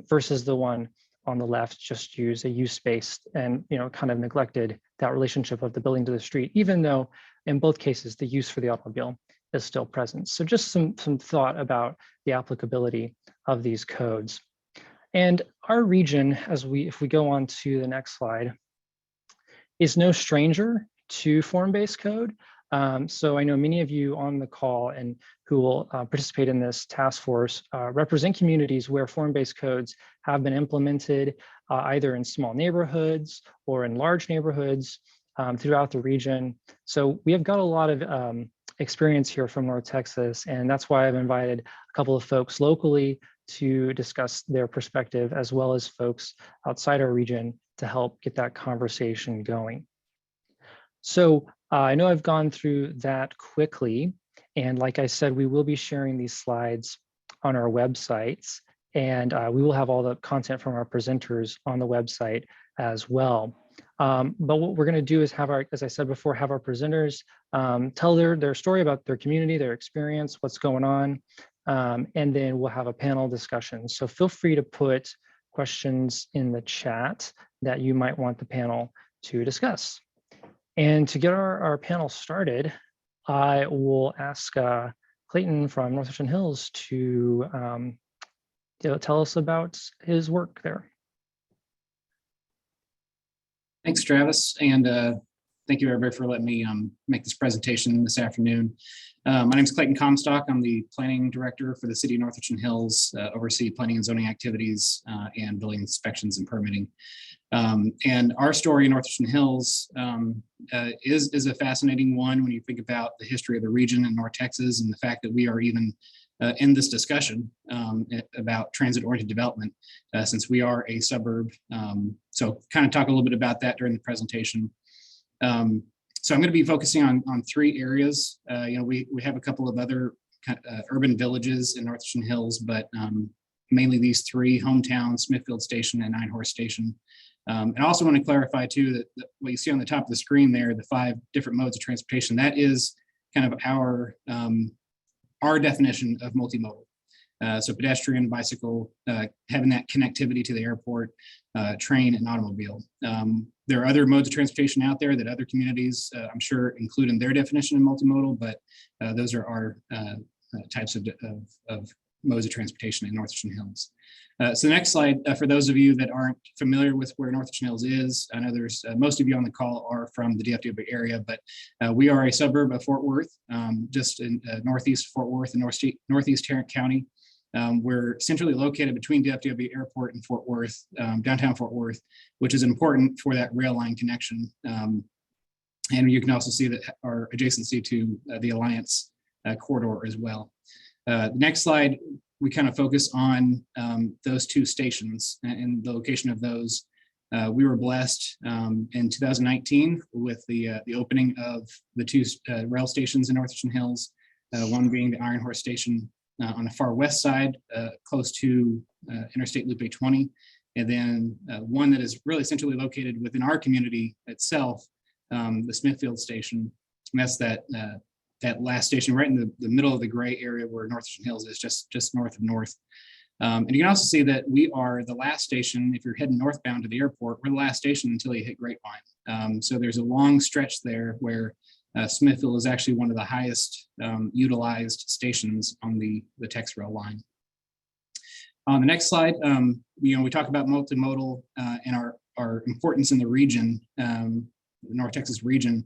versus the one on the left just use a use-based and kind of neglected that relationship of the building to the street, even though in both cases the use for the automobile is still present. So just some thought about the applicability of these codes. And our region, if we go on to the next slide, is no stranger to form-based code. So I know many of you on the call and who will participate in this task force represent communities where form-based codes have been implemented either in small neighborhoods or in large neighborhoods throughout the region. So we have got a lot of experience here from North Texas, and that's why I've invited a couple of folks locally to discuss their perspective, as well as folks outside our region to help get that conversation going. So I know I've gone through that quickly, and like I said, we will be sharing these slides on our websites, and we will have all the content from our presenters on the website as well. But what we're going to do is have our, as I said before, have our presenters tell their story about their community, their experience, what's going on, and then we'll have a panel discussion. So feel free to put questions in the chat that you might want the panel to discuss. And to get our panel started, I will ask Clayton from Northwestern Hills to tell us about his work there. Thanks, Travis, and thank you everybody for letting me make this presentation this afternoon. My name is Clayton Comstock. I'm the planning director for the city of Northwestern Hills, oversee planning and zoning activities and building inspections and permitting. And our story in Northwestern Hills is a fascinating one when you think about the history of the region in North Texas and the fact that we are even in this discussion about transit-oriented development, since we are a suburb. So kind of talk a little bit about that during the presentation. So I'm going to be focusing on three areas. We have a couple of other urban villages in Northwestern Hills, but mainly these three: Hometown, Smithfield Station, and Nine Horse Station. And I also want to clarify too that what you see on the top of the screen there, the 5 different modes of transportation, that is kind of our definition of multimodal. So pedestrian, bicycle, having that connectivity to the airport, train, and automobile. There are other modes of transportation out there that other communities, I'm sure, include in their definition of multimodal, but those are our types of modes of transportation in North Richland Hills. So the next slide, for those of you that aren't familiar with where North Richland Hills is, I know there's most of you on the call are from the DFW area, but we are a suburb of Fort Worth, just in northeast Fort Worth and northeast Tarrant County. We're centrally located between DFW Airport and Fort Worth, downtown Fort Worth, which is important for that rail line connection. And you can also see that our adjacency to the Alliance corridor as well. The next slide, we kind of focus on those two stations and the location of those. We were blessed in 2019 with the opening of the two rail stations in North Richland Hills, one being the Iron Horse Station on the far west side, close to Interstate Loop 820, and then one that is really centrally located within our community itself, the Smithfield Station. And that's that last station right in the middle of the gray area where North Richland Hills is, just north of North. And you can also see that we are the last station, if you're heading northbound to the airport, we're the last station until you hit Grapevine. So there's a long stretch there where Smithfield is actually one of the highest utilized stations on the TexRail line. On the next slide, we talk about multimodal and our importance in the region, the North Texas region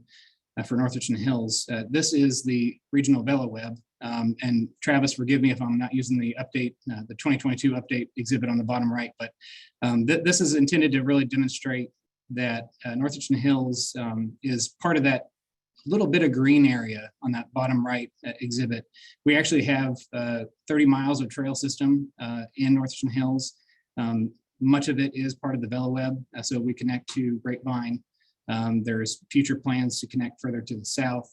for North Richland Hills. This is the regional VeloWeb. And Travis, forgive me if I'm not using the update, the 2022 update exhibit on the bottom right, but this is intended to really demonstrate that North Richland Hills is part of that little bit of green area on that bottom right exhibit. We actually have 30 miles of trail system in North Richland Hills. Much of it is part of the VeloWeb, so we connect to Grapevine. There's future plans to connect further to the south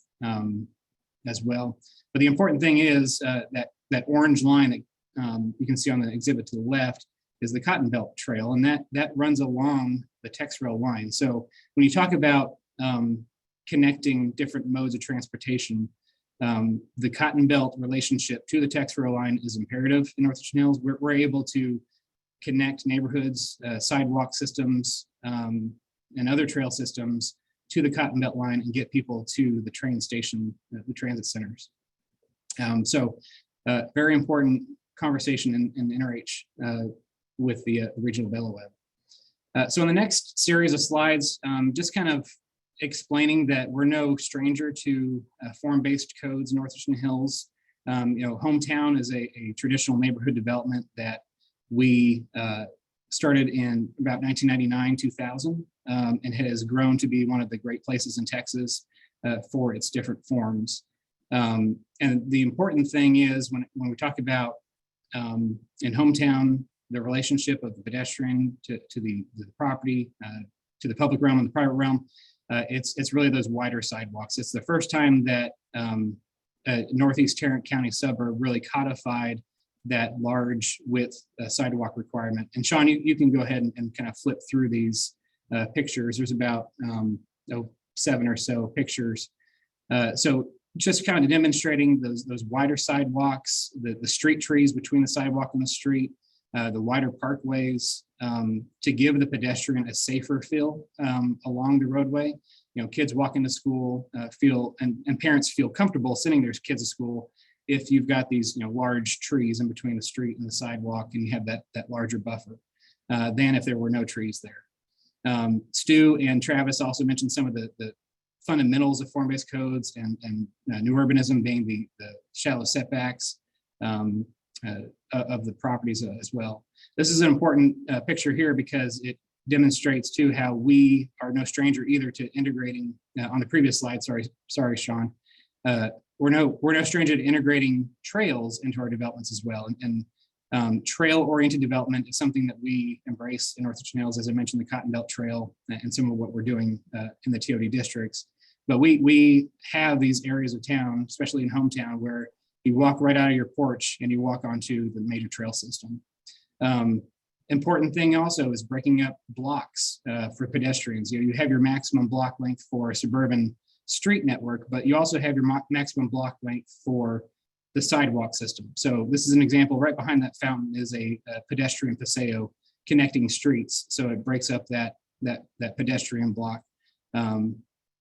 as well. But the important thing is that orange line that you can see on the exhibit to the left is the Cotton Belt Trail, and that runs along the TexRail line. So when you talk about connecting different modes of transportation, the Cotton Belt relationship to the TexRail line is imperative in North Richland Hills. We're able to connect neighborhoods, sidewalk systems, and other trail systems to the Cotton Belt line and get people to the train station, the transit centers. So very important conversation in NRH with the regional VeloWeb. So in the next series of slides, just kind of explaining that we're no stranger to form-based codes in North Richland Hills. Hometown is a traditional neighborhood development that we started in about 1999, 2000, and has grown to be one of the great places in Texas for its different forms. And the important thing is when we talk about in hometown, the relationship of the pedestrian to the property, to the public realm and the private realm, it's really those wider sidewalks. It's the first time that Northeast Tarrant County suburb really codified that large width sidewalk requirement. And Sean, you can go ahead and kind of flip through these pictures. There's about 7 or so pictures. So just kind of demonstrating those wider sidewalks, the street trees between the sidewalk and the street, the wider parkways, to give the pedestrian a safer feel along the roadway. Kids walking to school and parents feel comfortable sending their kids to school if you've got these large trees in between the street and the sidewalk, and you have that larger buffer than if there were no trees there. Stu and Travis also mentioned some of the fundamentals of form-based codes and new urbanism being the shallow setbacks of the properties as well. This is an important picture here because it demonstrates too how we are no stranger either to integrating on the previous slide. Sorry, Sean. We're no stranger to integrating trails into our developments as well. And trail-oriented development is something that we embrace in North Richland Hills, as I mentioned, the Cotton Belt Trail and some of what we're doing in the TOD districts. But we have these areas of town, especially in hometown, where you walk right out of your porch and you walk onto the major trail system. Important thing also is breaking up blocks for pedestrians. You have your maximum block length for a suburban street network, but you also have your maximum block length for the sidewalk system. So this is an example. Right behind that fountain is a pedestrian paseo connecting streets. So it breaks up that pedestrian block.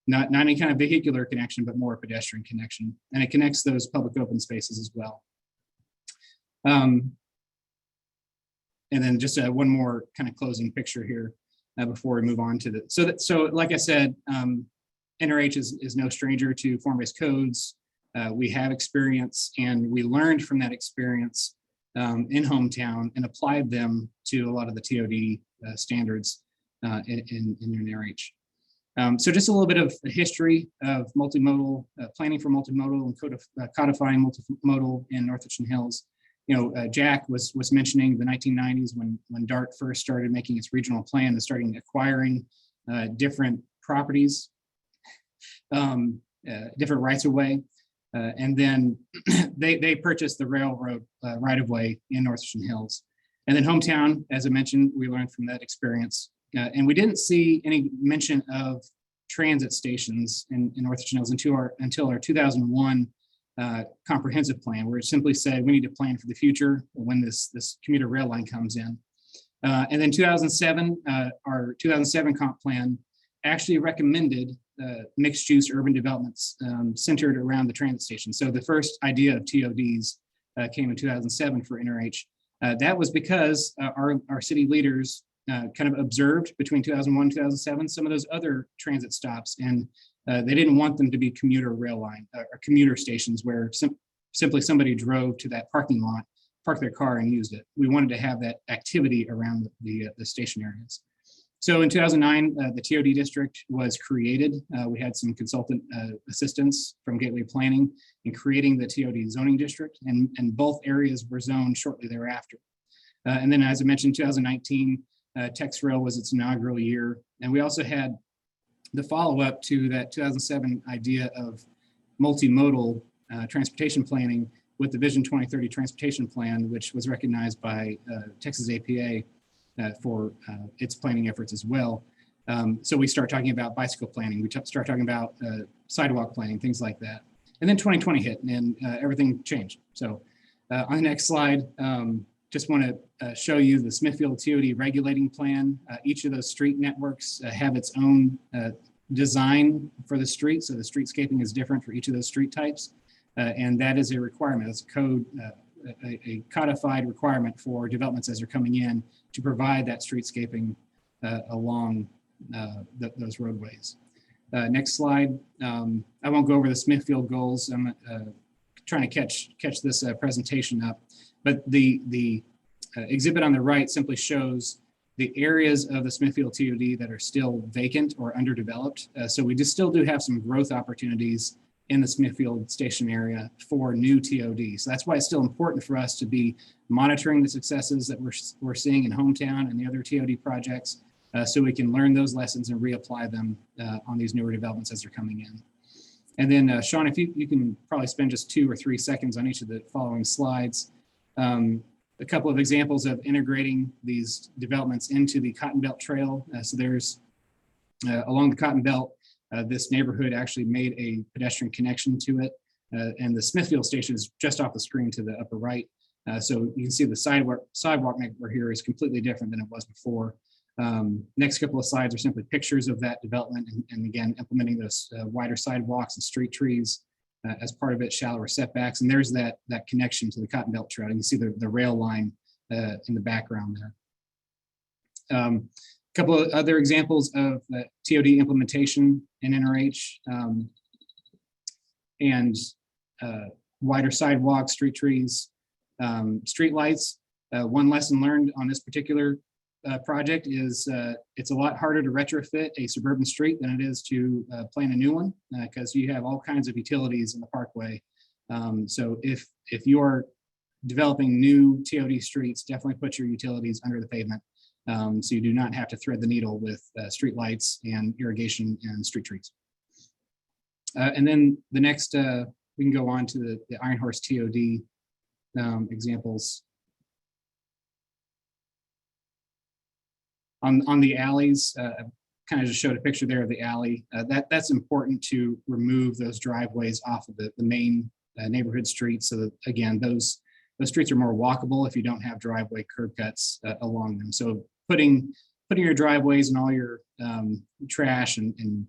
Not any kind of vehicular connection, but more pedestrian connection. And it connects those public open spaces as well. And then just one more kind of closing picture here before we move on to the, so like I said, NRH is no stranger to form-based codes. We have experience, and we learned from that experience in hometown and applied them to a lot of the TOD standards in NRH. So just a little bit of the history of multimodal, planning for multimodal and codifying multimodal in North Richland Hills. You know, Jack was mentioning the 1990s when DART first started making its regional plan and starting acquiring different properties, different rights of way. And then they purchased the railroad right of way in North Richland Hills. And then hometown, as I mentioned, we learned from that experience. And we didn't see any mention of transit stations in North Richland Hills until our 2001 comprehensive plan, where it simply said we need to plan for the future when this commuter rail line comes in. And then 2007, our 2007 comp plan actually recommended mixed use urban developments centered around the transit station. So the first idea of TODs came in 2007 for NRH. That was because our city leaders kind of observed between 2001 and 2007 some of those other transit stops, and they didn't want them to be commuter rail line or commuter stations where simply somebody drove to that parking lot, parked their car and used it. We wanted to have that activity around the station areas. So in 2009, the TOD district was created. We had some consultant assistance from Gateway Planning in creating the TOD zoning district, and both areas were zoned shortly thereafter. And then, as I mentioned, 2019, TexRail was its inaugural year. And we also had the follow-up to that 2007 idea of multimodal transportation planning with the Vision 2030 Transportation Plan, which was recognized by Texas APA for its planning efforts as well. So we start talking about bicycle planning, we start talking about sidewalk planning, things like that. And then 2020 hit and everything changed. So on the next slide, just want to show you the Smithfield TOD regulating plan. Each of those street networks have its own design for the street. So the streetscaping is different for each of those street types. And that is a requirement. It's a code, a codified requirement for developments as they're coming in to provide that streetscaping along those roadways. Next slide. I won't go over the Smithfield goals. I'm trying to catch this presentation up, but the exhibit on the right simply shows the areas of the Smithfield TOD that are still vacant or underdeveloped. So we still do have some growth opportunities in the Smithfield station area for new TOD. So that's why it's still important for us to be monitoring the successes that we're seeing in hometown and the other TOD projects, so we can learn those lessons and reapply them on these newer developments as they're coming in. And then Sean, if you can probably spend just 2 or 3 seconds on each of the following slides. A couple of examples of integrating these developments into the Cotton Belt Trail. So there's along the Cotton Belt, this neighborhood actually made a pedestrian connection to it. And the Smithfield station is just off the screen to the upper right. So you can see the sidewalk network here is completely different than it was before. Next couple of slides are simply pictures of that development, and again, implementing those wider sidewalks and street trees as part of it, shallower setbacks. And there's that connection to the Cotton Belt Trail. You can see the rail line in the background there. A couple of other examples of TOD implementation in NRH and wider sidewalks, street trees, street lights. One lesson learned on this particular project is it's a lot harder to retrofit a suburban street than it is to plan a new one, because you have all kinds of utilities in the parkway. So if you are developing new TOD streets, definitely put your utilities under the pavement, so you do not have to thread the needle with street lights and irrigation and street trees. And then the next, we can go on to the Iron Horse TOD examples. On the alleys, kind of just showed a picture there of the alley. That's important to remove those driveways off of the main neighborhood streets, so that, again, those streets are more walkable if you don't have driveway curb cuts along them. So putting your driveways and all your trash and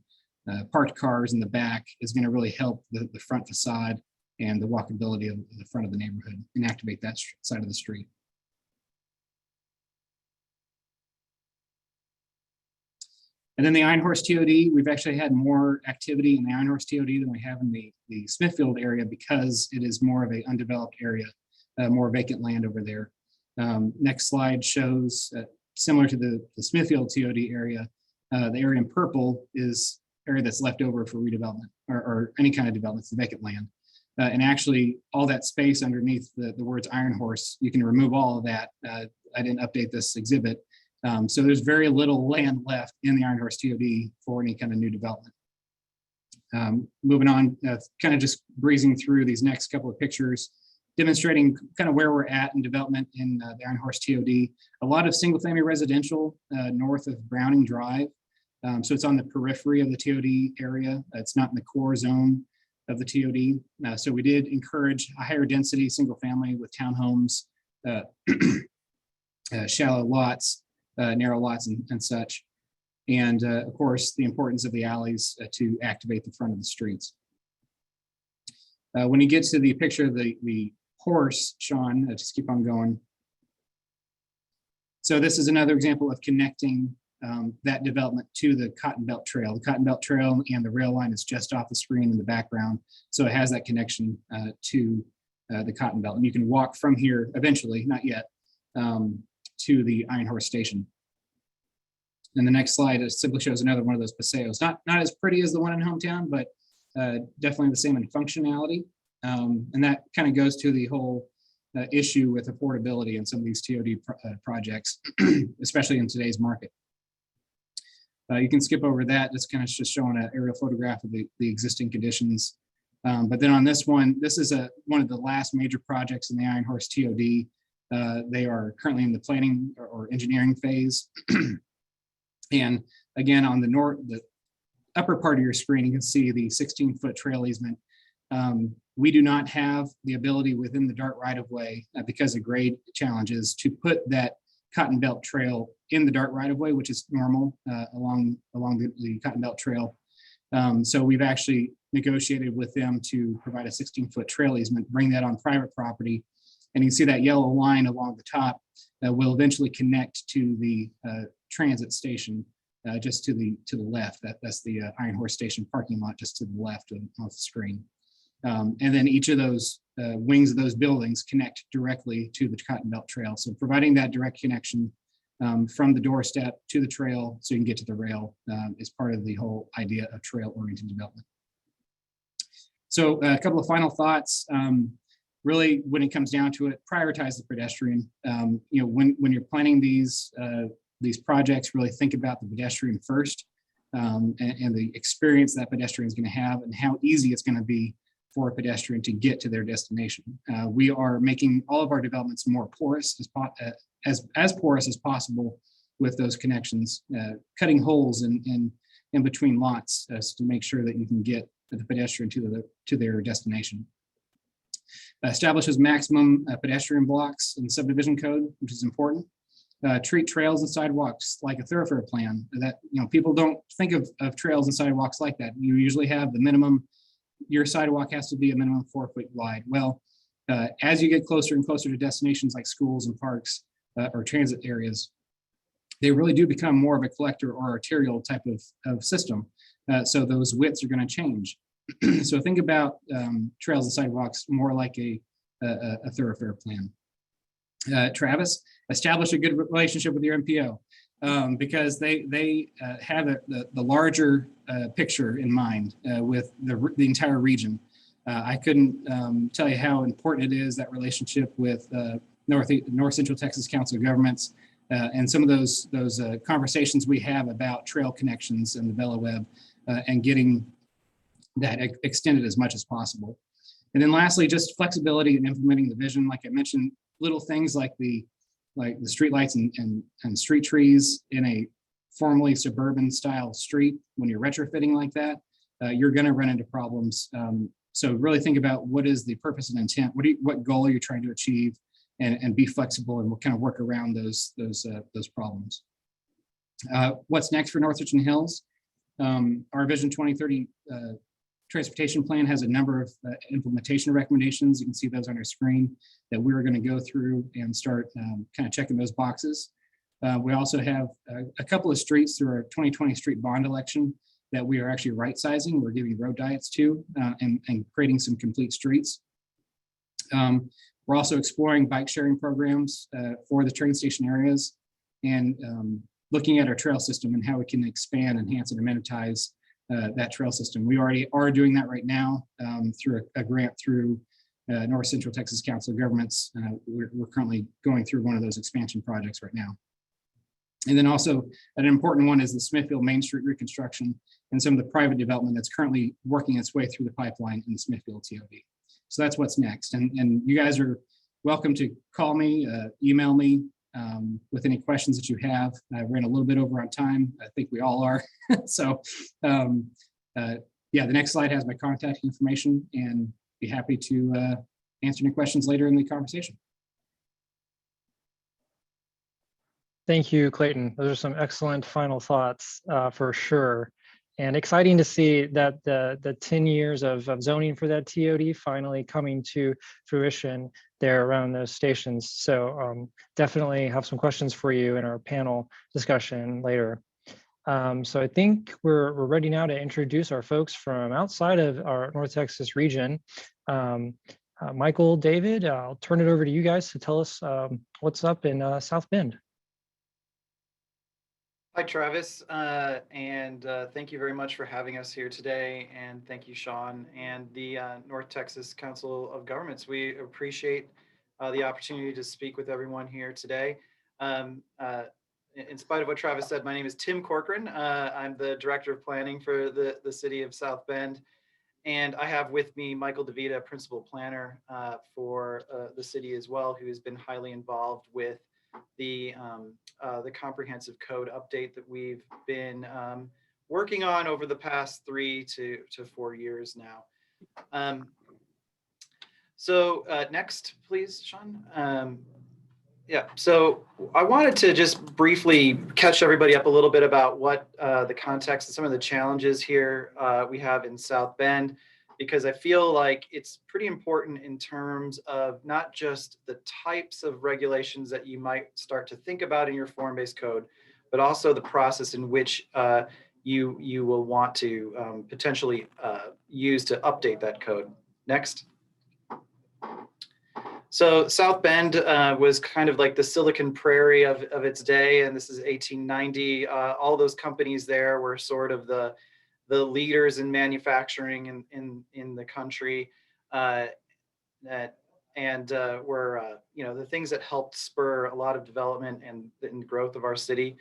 parked cars in the back is going to really help the front facade and the walkability of the front of the neighborhood and activate that side of the street. And then the Iron Horse TOD, we've actually had more activity in the Iron Horse TOD than we have in the Smithfield area because it is more of an undeveloped area, more vacant land over there. Next slide shows, similar to the Smithfield TOD area, the area in purple is area that's left over for redevelopment or any kind of development, it's the vacant land. And actually all that space underneath the words Iron Horse, you can remove all of that. I didn't update this exhibit. So there's very little land left in the Iron Horse TOD for any kind of new development. Moving on, kind of just breezing through these next couple of pictures, demonstrating kind of where we're at in development in the Iron Horse TOD. A lot of single family residential north of Browning Drive. So it's on the periphery of the TOD area. It's not in the core zone of the TOD. So we did encourage a higher density single family with townhomes, shallow lots, narrow lots and such. And of course, the importance of the alleys to activate the front of the streets. When you get to the picture of the horse, Sean, just keep on going. So this is another example of connecting that development to the Cotton Belt Trail. The Cotton Belt Trail and the rail line is just off the screen in the background. So it has that connection to the Cotton Belt. And you can walk from here eventually, not yet, to the Iron Horse Station. And the next slide simply shows another one of those paseos. Not as pretty as the one in Hometown, but definitely the same in functionality. And that kind of goes to the whole issue with affordability in some of these TOD projects, especially in today's market. You can skip over that. That's kind of just showing an aerial photograph of the existing conditions. But then on this one, this is one of the last major projects in the Iron Horse TOD. They are currently in the planning or engineering phase. And again, on the upper part of your screen, you can see the 16-foot trail easement. We do not have the ability within the DART right-of-way because of grade challenges to put that Cotton Belt Trail in the DART right-of-way, which is normal along the Cotton Belt Trail. So we've actually negotiated with them to provide a 16-foot trail easement, bring that on private property. And you can see that yellow line along the top will eventually connect to the transit station just to the left. That's the Iron Horse Station parking lot just to the left of the screen. And then each of those wings of those buildings connect directly to the Cotton Belt Trail. So providing that direct connection from the doorstep to the trail so you can get to the rail is part of the whole idea of trail-oriented development. So a couple of final thoughts. Really, when it comes down to it, prioritize the pedestrian. When you're planning these projects, really think about the pedestrian first and the experience that pedestrian is going to have and how easy it's going to be for a pedestrian to get to their destination. We are making all of our developments more porous, as porous as possible with those connections, cutting holes in between lots to make sure that you can get the pedestrian to their destination. Establishes maximum pedestrian blocks in the subdivision code, which is important. Treat trails and sidewalks like a thoroughfare plan. That people don't think of trails and sidewalks like that. You usually have the minimum. Your sidewalk has to be a minimum 4 foot wide. Well, as you get closer and closer to destinations like schools and parks or transit areas, they really do become more of a collector or arterial type of system. So those widths are going to change. So think about trails and sidewalks more like a thoroughfare plan. Travis, establish a good relationship with your MPO because they have the larger picture in mind with the entire region. I couldn't tell you how important it is, that relationship with North Central Texas Council of Governments and some of those conversations we have about trail connections and the Bella Web and getting that extended as much as possible. And then lastly, just flexibility in implementing the vision. Like I mentioned, little things like the street lights and street trees in a formerly suburban style street. When you're retrofitting like that, you're going to run into problems. So really think about what is the purpose and intent. What goal are you trying to achieve, and be flexible and we'll kind of work around those problems. What's next for North Richland Hills? Our Vision 2030 transportation plan has a number of implementation recommendations. You can see those on your screen that we're going to go through and start kind of checking those boxes. We also have a couple of streets through our 2020 street bond election that we are actually right sizing. We're giving road diets to and creating some complete streets. We're also exploring bike sharing programs for the train station areas and looking at our trail system and how we can expand, enhance, and amenitize that trail system. We already are doing that right now through a grant through North Central Texas Council of Governments. We're currently going through one of those expansion projects right now. And then also an important one is the Smithfield Main Street reconstruction and some of the private development that's currently working its way through the pipeline in the Smithfield TOD. So that's what's next. And you guys are welcome to call me, email me with any questions that you have. I ran a little bit over on time. I think we all are. So yeah, the next slide has my contact information and be happy to answer any questions later in the conversation. Thank you, Clayton. Those are some excellent final thoughts for sure. And exciting to see that the 10 years of zoning for that TOD finally coming to fruition there around those stations. So definitely have some questions for you in our panel discussion later. So I think we're ready now to introduce our folks from outside of our North Texas region. Michael, David, I'll turn it over to you guys to tell us what's up in South Bend. Hi, Travis, and thank you very much for having us here today. And thank you, Sean, and the North Texas Council of Governments. We appreciate the opportunity to speak with everyone here today. In spite of what Travis said, my name is Tim Corcoran. I'm the Director of Planning for the City of South Bend. And I have with me Michael DeVita, Principal Planner for the city as well, who has been highly involved with the comprehensive code update that we've been working on over the past 3 to 4 years now. So next, please, Sean. Yeah, so I wanted to just briefly catch everybody up a little bit about what the context and some of the challenges here we have in South Bend, because I feel like it's pretty important in terms of not just the types of regulations that you might start to think about in your form-based code, but also the process in which you will want to potentially use to update that code. Next. So South Bend was kind of like the Silicon Prairie of its day, and this is 1890. All those companies there were sort of the leaders in manufacturing in the country, and were the things that helped spur a lot of development and growth of our city.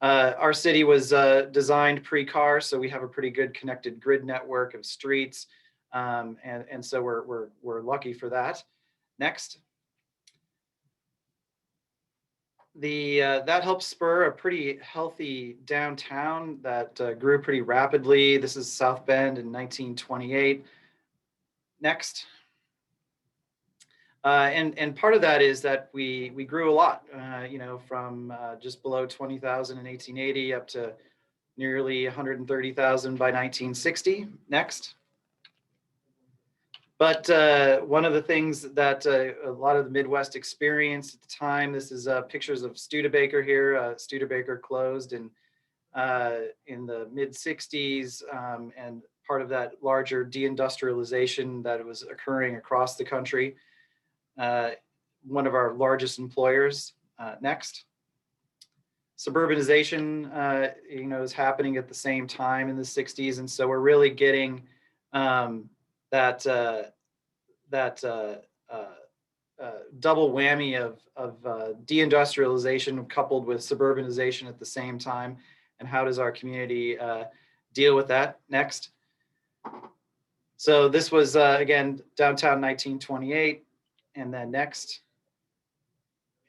Our city was designed pre-car, so we have a pretty good connected grid network of streets, and so we're lucky for that. Next. That helped spur a pretty healthy downtown that grew pretty rapidly. This is South Bend in 1928. Next. And part of that is that we grew a lot, from just below 20,000 in 1880 up to nearly 130,000 by 1960. Next. But one of the things that a lot of the Midwest experienced at the time, this is pictures of Studebaker here. Studebaker closed in the mid 60s, and part of that larger deindustrialization that was occurring across the country. One of our largest employers. Next. Suburbanization, is happening at the same time in the 60s, and so we're really getting that double whammy of deindustrialization coupled with suburbanization at the same time. And how does our community deal with that? Next. So this was, again, downtown 1928, and then next.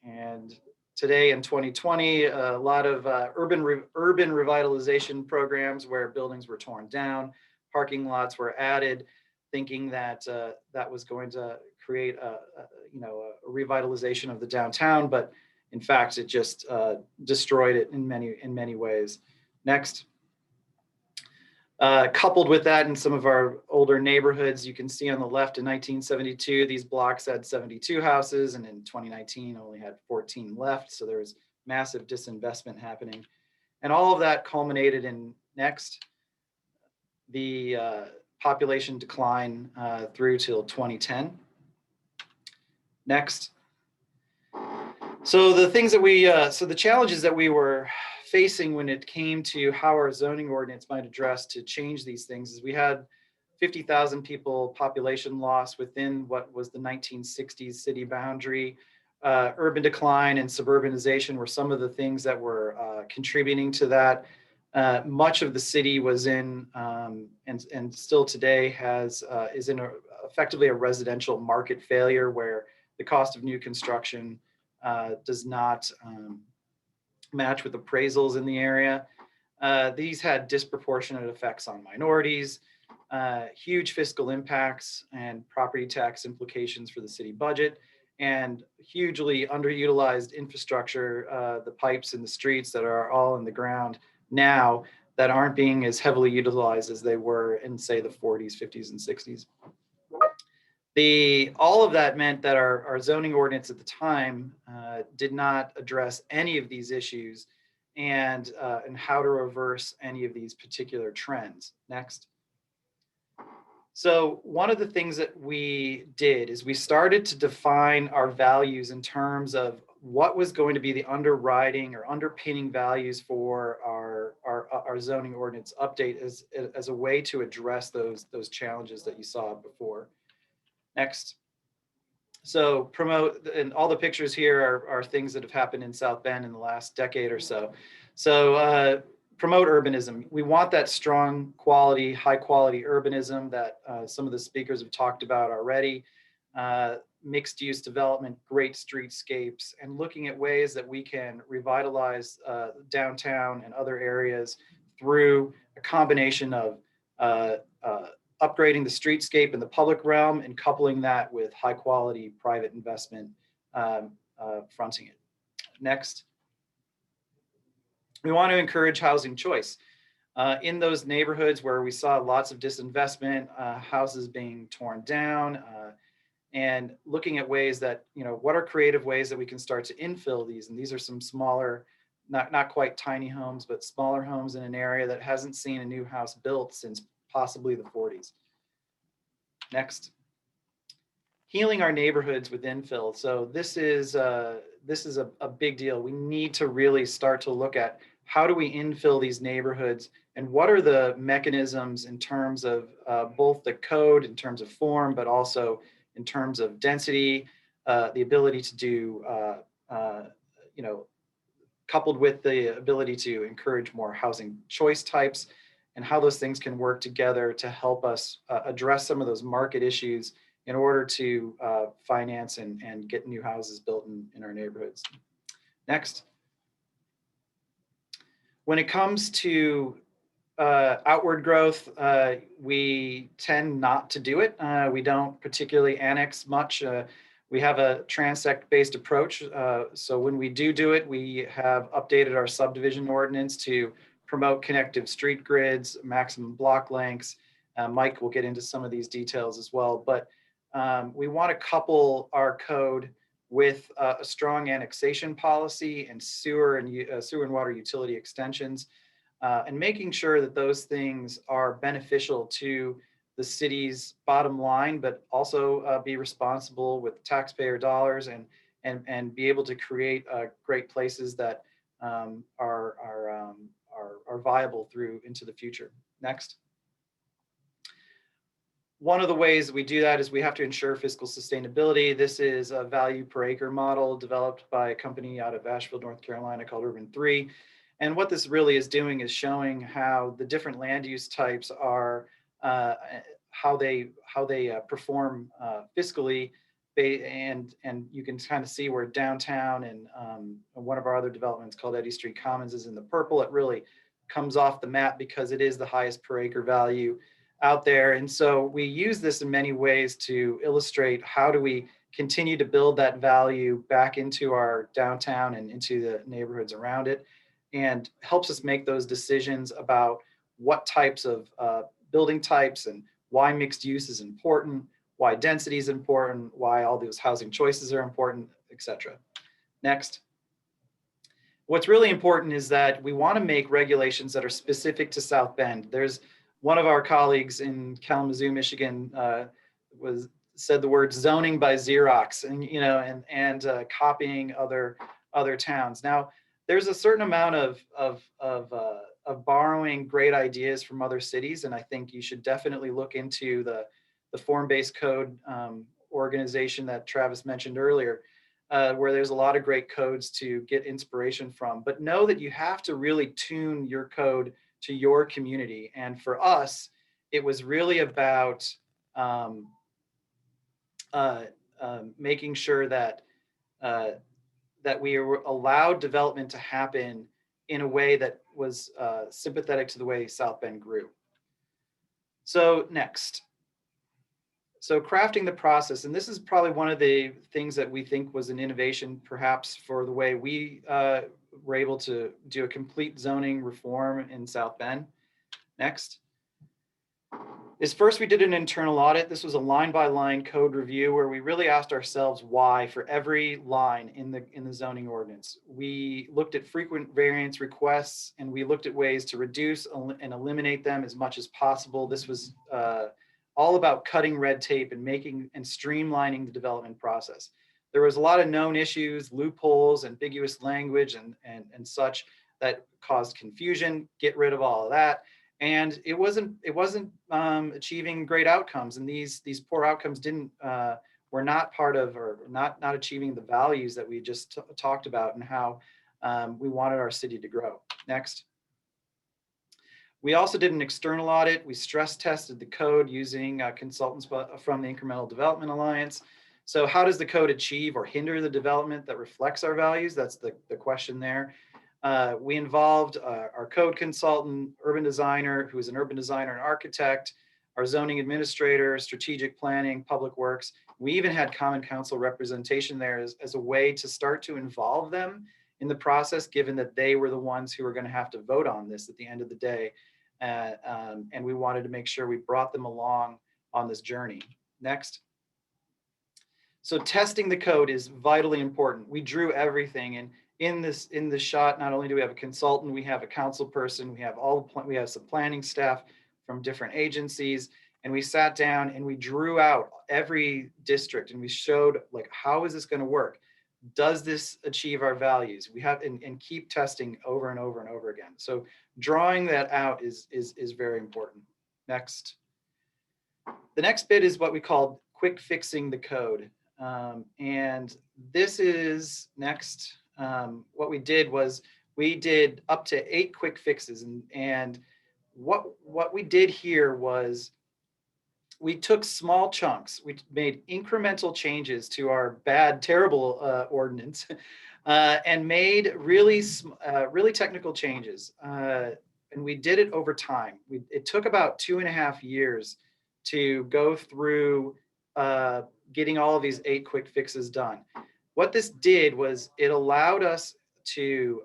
And today in 2020, a lot of urban revitalization programs where buildings were torn down, parking lots were added, thinking that that was going to create a revitalization of the downtown, but in fact, it just destroyed it in many ways. Next. Coupled with that, in some of our older neighborhoods, you can see on the left in 1972, these blocks had 72 houses, and in 2019 only had 14 left. So there was massive disinvestment happening. And all of that culminated in next, the population decline through till 2010. Next. So the things that the challenges that we were facing when it came to how our zoning ordinance might address to change these things is we had 50,000 people population loss within what was the 1960s city boundary. Urban decline and suburbanization were some of the things that were contributing to that. Much of the city was in, and still today is in effectively a residential market failure where the cost of new construction does not match with appraisals in the area. These had disproportionate effects on minorities, huge fiscal impacts and property tax implications for the city budget, and hugely underutilized infrastructure, the pipes in the streets that are all in the ground now that aren't being as heavily utilized as they were in, say, the 40s, 50s, and 60s. All of that meant that our zoning ordinance at the time did not address any of these issues and how to reverse any of these particular trends. Next. So one of the things that we did is we started to define our values in terms of what was going to be the underwriting or underpinning values for our zoning ordinance update as a way to address those challenges that you saw before. Next. So promote, and all the pictures here are things that have happened in South Bend in the last decade or so. So promote urbanism. We want that strong quality, high quality urbanism that some of the speakers have talked about already. Mixed use development, great streetscapes, and looking at ways that we can revitalize downtown and other areas through a combination of upgrading the streetscape in the public realm and coupling that with high quality private investment fronting it. Next. We want to encourage housing choice. In those neighborhoods where we saw lots of disinvestment, houses being torn down, and looking at ways that, what are creative ways that we can start to infill these? And these are some smaller, not quite tiny homes, but smaller homes in an area that hasn't seen a new house built since possibly the 40s. Next. Healing our neighborhoods with infill. So this is a big deal. We need to really start to look at how do we infill these neighborhoods and what are the mechanisms in terms of both the code in terms of form, but also in terms of density, the ability to do, coupled with the ability to encourage more housing choice types, and how those things can work together to help us address some of those market issues in order to finance and get new houses built in our neighborhoods. Next. When it comes to outward growth, we tend not to do it. We don't particularly annex much. We have a transect-based approach. So when we do it, we have updated our subdivision ordinance to promote connective street grids, maximum block lengths. Mike will get into some of these details as well, but we want to couple our code with a strong annexation policy and sewer and water utility extensions, and making sure that those things are beneficial to the city's bottom line, but also be responsible with taxpayer dollars and be able to create great places that are viable through into the future. Next. One of the ways we do that is we have to ensure fiscal sustainability. This is a value per acre model developed by a company out of Asheville, North Carolina called Urban 3. And what this really is doing is showing how the different land use types are, how they perform fiscally. And you can kind of see where downtown and one of our other developments called Eddy Street Commons is in the purple. It really comes off the map because it is the highest per acre value out there. And so we use this in many ways to illustrate how do we continue to build that value back into our downtown and into the neighborhoods around it, and helps us make those decisions about what types of building types and why mixed use is important, why density is important, why all those housing choices are important, etc. Next. What's really important is that we want to make regulations that are specific to South Bend. There's one of our colleagues in Kalamazoo, Michigan, said the word zoning by Xerox, and copying other towns. Now, there's a certain amount of borrowing great ideas from other cities, and I think you should definitely look into the form-based code organization that Travis mentioned earlier. Where there's a lot of great codes to get inspiration from, but know that you have to really tune your code to your community. And for us, it was really about making sure that that we allowed development to happen in a way that was sympathetic to the way South Bend grew. So next. So crafting the process, and this is probably one of the things that we think was an innovation perhaps for the way we were able to do a complete zoning reform in South Bend. Next. Is first we did an internal audit. This was a line-by-line code review where we really asked ourselves why for every line in the zoning ordinance. We looked at frequent variance requests and we looked at ways to reduce and eliminate them as much as possible. This was all about cutting red tape and making and streamlining the development process. There was a lot of known issues, loopholes, ambiguous language, and such that caused confusion. Get rid of all of that, and it wasn't achieving great outcomes. And these poor outcomes were not part of, or not achieving the values that we just talked about and how we wanted our city to grow. Next. We also did an external audit. We stress tested the code using consultants from the Incremental Development Alliance. So how does the code achieve or hinder the development that reflects our values? That's the question there. We involved our code consultant, urban designer, who is an urban designer and architect, our zoning administrator, strategic planning, public works. We even had Common Council representation there as a way to start to involve them in the process, given that they were the ones who were going to have to vote on this at the end of the day. And we wanted to make sure we brought them along on this journey. Next. So testing the code is vitally important. We drew everything, and in this shot, not only do we have a consultant, we have a council person, we have some planning staff from different agencies, and we sat down and we drew out every district and we showed, like, how is this going to work? Does this achieve our values? We have and keep testing over and over and over again. So drawing that out is very important. Next. The next bit is what we call quick fixing the code. And this is next. What we did was we did up to 8 quick fixes. And what we did here was we took small chunks. We made incremental changes to our bad, terrible ordinance and made really technical changes. And we did it over time. It took about 2.5 years to go through getting all of these 8 quick fixes done. What this did was it allowed us to,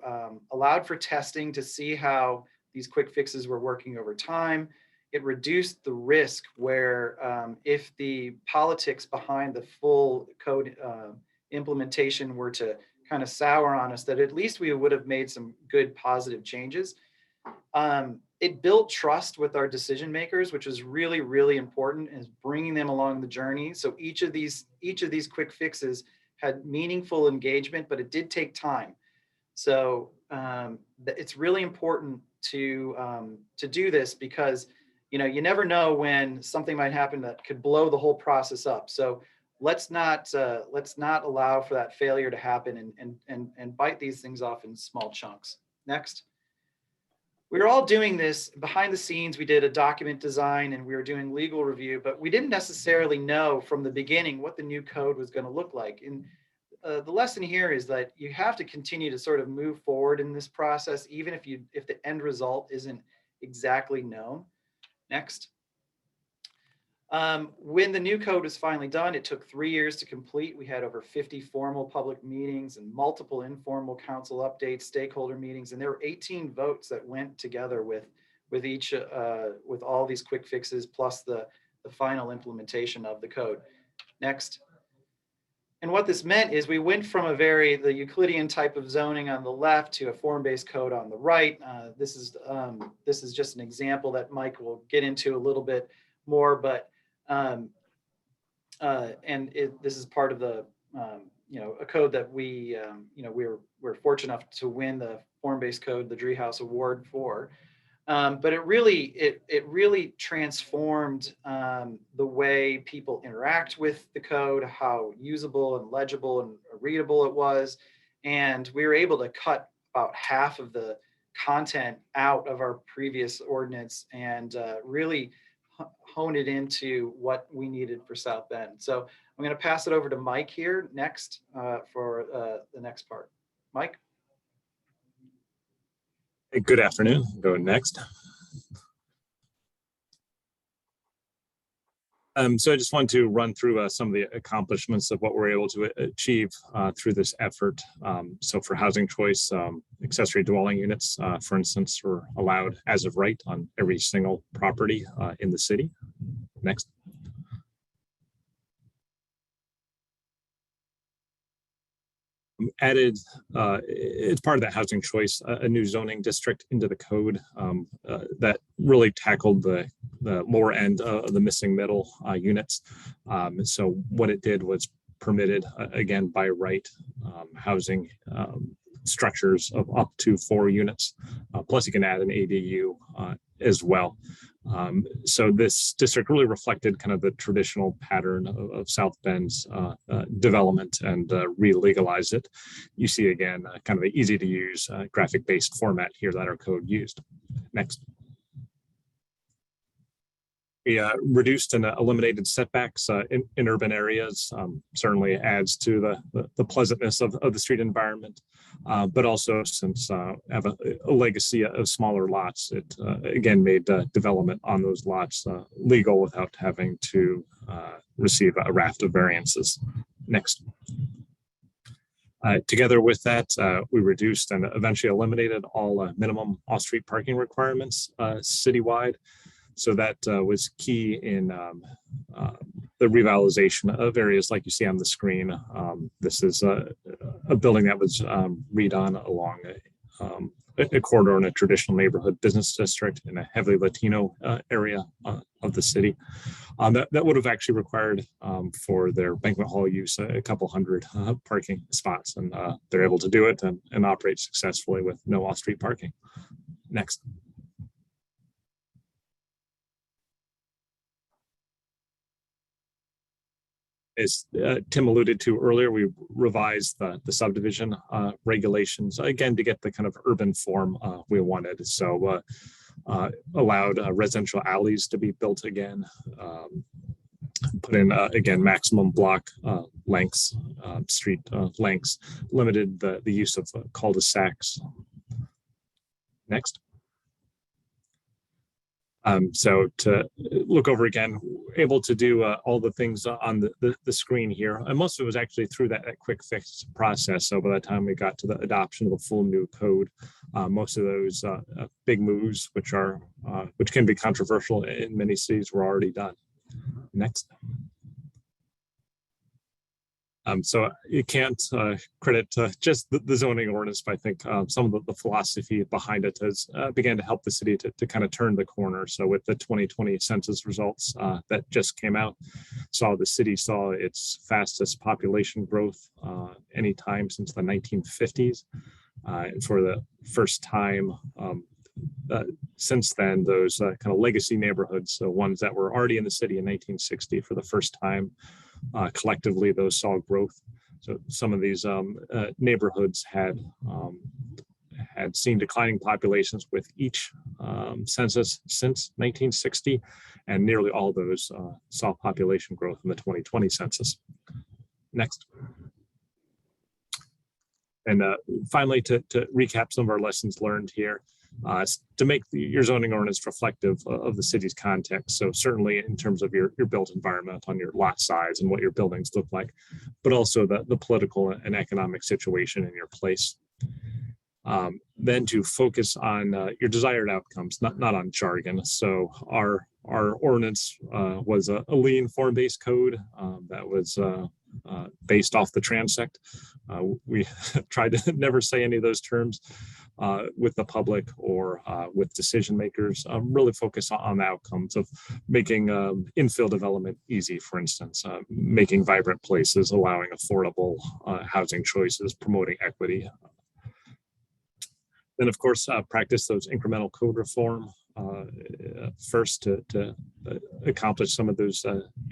allowed for testing to see how these quick fixes were working over time. It reduced the risk where if the politics behind the full code implementation were to kind of sour on us, that at least we would have made some good positive changes. It built trust with our decision makers, which is really, really important, is bringing them along the journey. So each of these quick fixes had meaningful engagement, but it did take time. So it's really important to do this because you never know when something might happen that could blow the whole process up. So let's not allow for that failure to happen and bite these things off in small chunks. Next. We were all doing this behind the scenes. We did a document design and we were doing legal review, but we didn't necessarily know from the beginning what the new code was going to look like. And the lesson here is that you have to continue to sort of move forward in this process, even if the end result isn't exactly known. Next. When the new code was finally done, it took 3 years to complete. We had over 50 formal public meetings and multiple informal council updates, stakeholder meetings, and there were 18 votes that went together with with each, with all these quick fixes plus the final implementation of the code. Next. And what this meant is we went from the Euclidean type of zoning on the left to a form-based code on the right. This is just an example that Mike will get into a little bit more, but this is part of the a code that we we're fortunate enough to win the form-based code, the Driehaus Award for. But it really transformed the way people interact with the code, how usable and legible and readable it was. And we were able to cut about half of the content out of our previous ordinance and really hone it into what we needed for South Bend. So I'm going to pass it over to Mike here next for the next part. Mike? Hey, good afternoon. Go next. So I just want to run through some of the accomplishments of what we're able to achieve through this effort. So for housing choice, accessory dwelling units, for instance, were allowed as of right on every single property in the city. Next. Added, it's part of that housing choice, a new zoning district into the code that really tackled the lower end of the missing middle units. So what it did was permitted, again, by right, housing structures of up to 4 units. Plus you can add an ADU as well. So this district really reflected kind of the traditional pattern of South Bend's development and re-legalized it. You see again, kind of an easy to use graphic-based format here that our code used. Next. We reduced and eliminated setbacks in urban areas, certainly adds to the pleasantness of the street environment, but also since have a legacy of smaller lots, it again made development on those lots legal without having to receive a raft of variances. Next. Together with that, we reduced and eventually eliminated all minimum off-street parking requirements citywide. So that was key in the revitalization of areas like you see on the screen. This is a building that was redone along a corridor in a traditional neighborhood business district in a heavily Latino area of the city. That would have actually required for their banquet hall use a couple hundred parking spots, and they're able to do it and operate successfully with no off-street parking. Next. As Tim alluded to earlier, we revised the subdivision regulations, again, to get the kind of urban form we wanted. So allowed residential alleys to be built again, put in, again, maximum block lengths, street lengths, limited the use of cul-de-sacs. Next. So to look over again, able to do all the things on the screen here. And most of it was actually through that quick fix process. So by the time we got to the adoption of the full new code, most of those big moves, which can be controversial in many cities, were already done. Next. So you can't credit just the zoning ordinance, but I think some of the philosophy behind it has began to help the city to kind of turn the corner. So with the 2020 census results that just came out, the city saw its fastest population growth anytime since the 1950s. For the first time since then, those kind of legacy neighborhoods, so ones that were already in the city in 1960, for the first time, collectively, those saw growth. So some of these neighborhoods had seen declining populations with each census since 1960, and nearly all those saw population growth in the 2020 census. Next. And finally, to recap some of our lessons learned here, to make your zoning ordinance reflective of the city's context. So certainly in terms of your built environment on your lot size and what your buildings look like, but also the political and economic situation in your place. then to focus on your desired outcomes, not on jargon. So our ordinance was a lean form-based code that was based off the Transect. We tried to never say any of those terms with the public or with decision makers. Really focus on the outcomes of making infill development easy, for instance, making vibrant places, allowing affordable housing choices, promoting equity. Then, of course, practice those incremental code reform first to accomplish some of those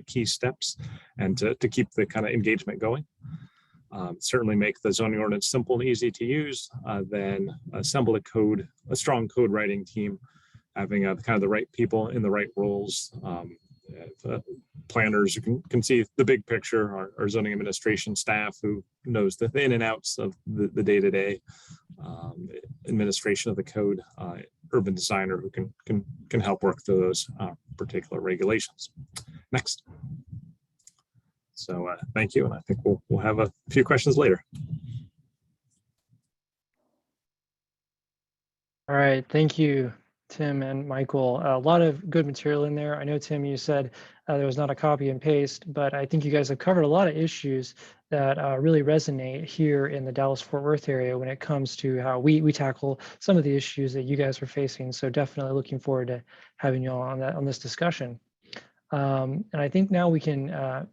key steps and to keep the kind of engagement going. Certainly make the zoning ordinance simple and easy to use, then assemble a strong code writing team, having kind of the right people in the right roles. Planners who can see the big picture, our zoning administration staff who knows the in and outs of the day-to-day administration of the code, urban designer who can help work through those particular regulations. Next. So thank you, and I think we'll have a few questions later. All right, thank you, Tim and Michael. A lot of good material in there. I know, Tim, you said there was not a copy and paste, but I think you guys have covered a lot of issues that really resonate here in the Dallas-Fort Worth area when it comes to how we tackle some of the issues that you guys are facing. So definitely looking forward to having you all on this discussion. And I think now we can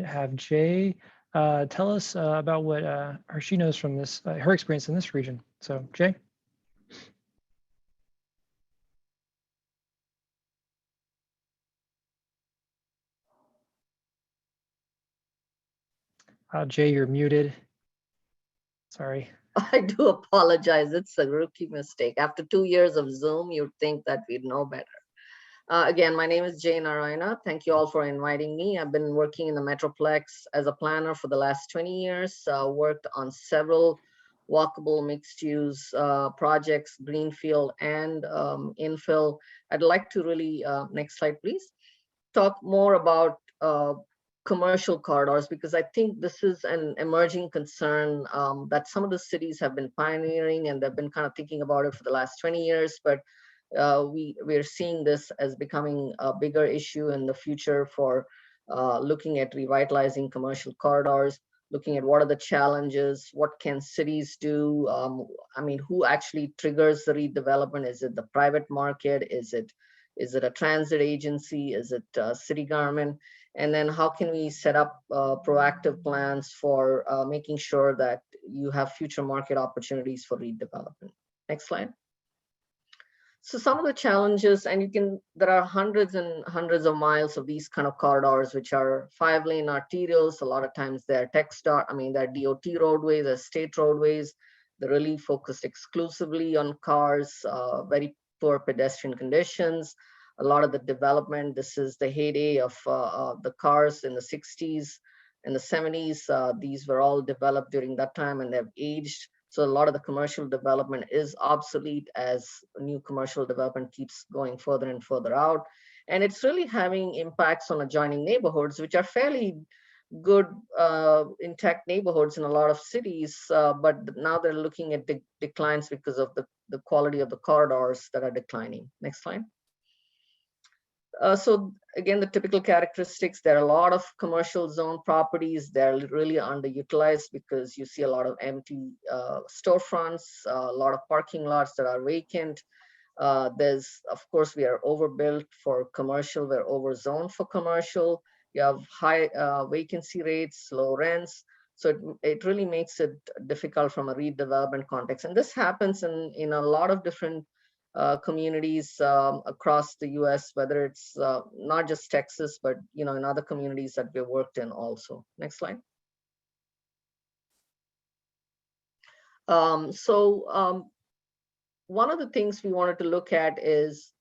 have Jay tell us about what she knows from this, her experience in this region. So Jay. Jay, you're muted. Sorry. I do apologize. It's a rookie mistake. After 2 years of Zoom, you'd think that we'd know better. Again, my name is Jay Narayana. Thank you all for inviting me. I've been working in the Metroplex as a planner for the last 20 years, worked on several walkable mixed-use projects, greenfield and infill. I'd like to really, next slide, please, talk more about commercial corridors, because I think this is an emerging concern that some of the cities have been pioneering, and they've been kind of thinking about it for the last 20 years, but we're seeing this as becoming a bigger issue in the future for looking at revitalizing commercial corridors, looking at what are the challenges, what can cities do? I mean, who actually triggers the redevelopment? Is it the private market? Is it a transit agency? Is it city government? And then how can we set up proactive plans for making sure that you have future market opportunities for redevelopment? Next slide. So some of the challenges, and there are hundreds and hundreds of miles of these kind of corridors, which are 5-lane arterials. A lot of times they're they're DOT roadways, they're state roadways. They're really focused exclusively on cars, very poor pedestrian conditions. A lot of the development, this is the heyday of the cars in the 60s and the 70s. These were all developed during that time, and they've aged. So a lot of the commercial development is obsolete as new commercial development keeps going further and further out. And it's really having impacts on adjoining neighborhoods, which are fairly good, intact neighborhoods in a lot of cities, but now they're looking at declines because of the quality of the corridors that are declining. Next slide. So again, the typical characteristics, there are a lot of commercial zone properties. They're really underutilized because you see a lot of empty storefronts, a lot of parking lots that are vacant. Of course, we are overbuilt for commercial, we're overzoned for commercial. You have high vacancy rates, low rents. So it really makes it difficult from a redevelopment context. And this happens in a lot of different communities across the US, whether it's not just Texas, but in other communities that we've worked in also. Next slide. One of the things we wanted to look at is,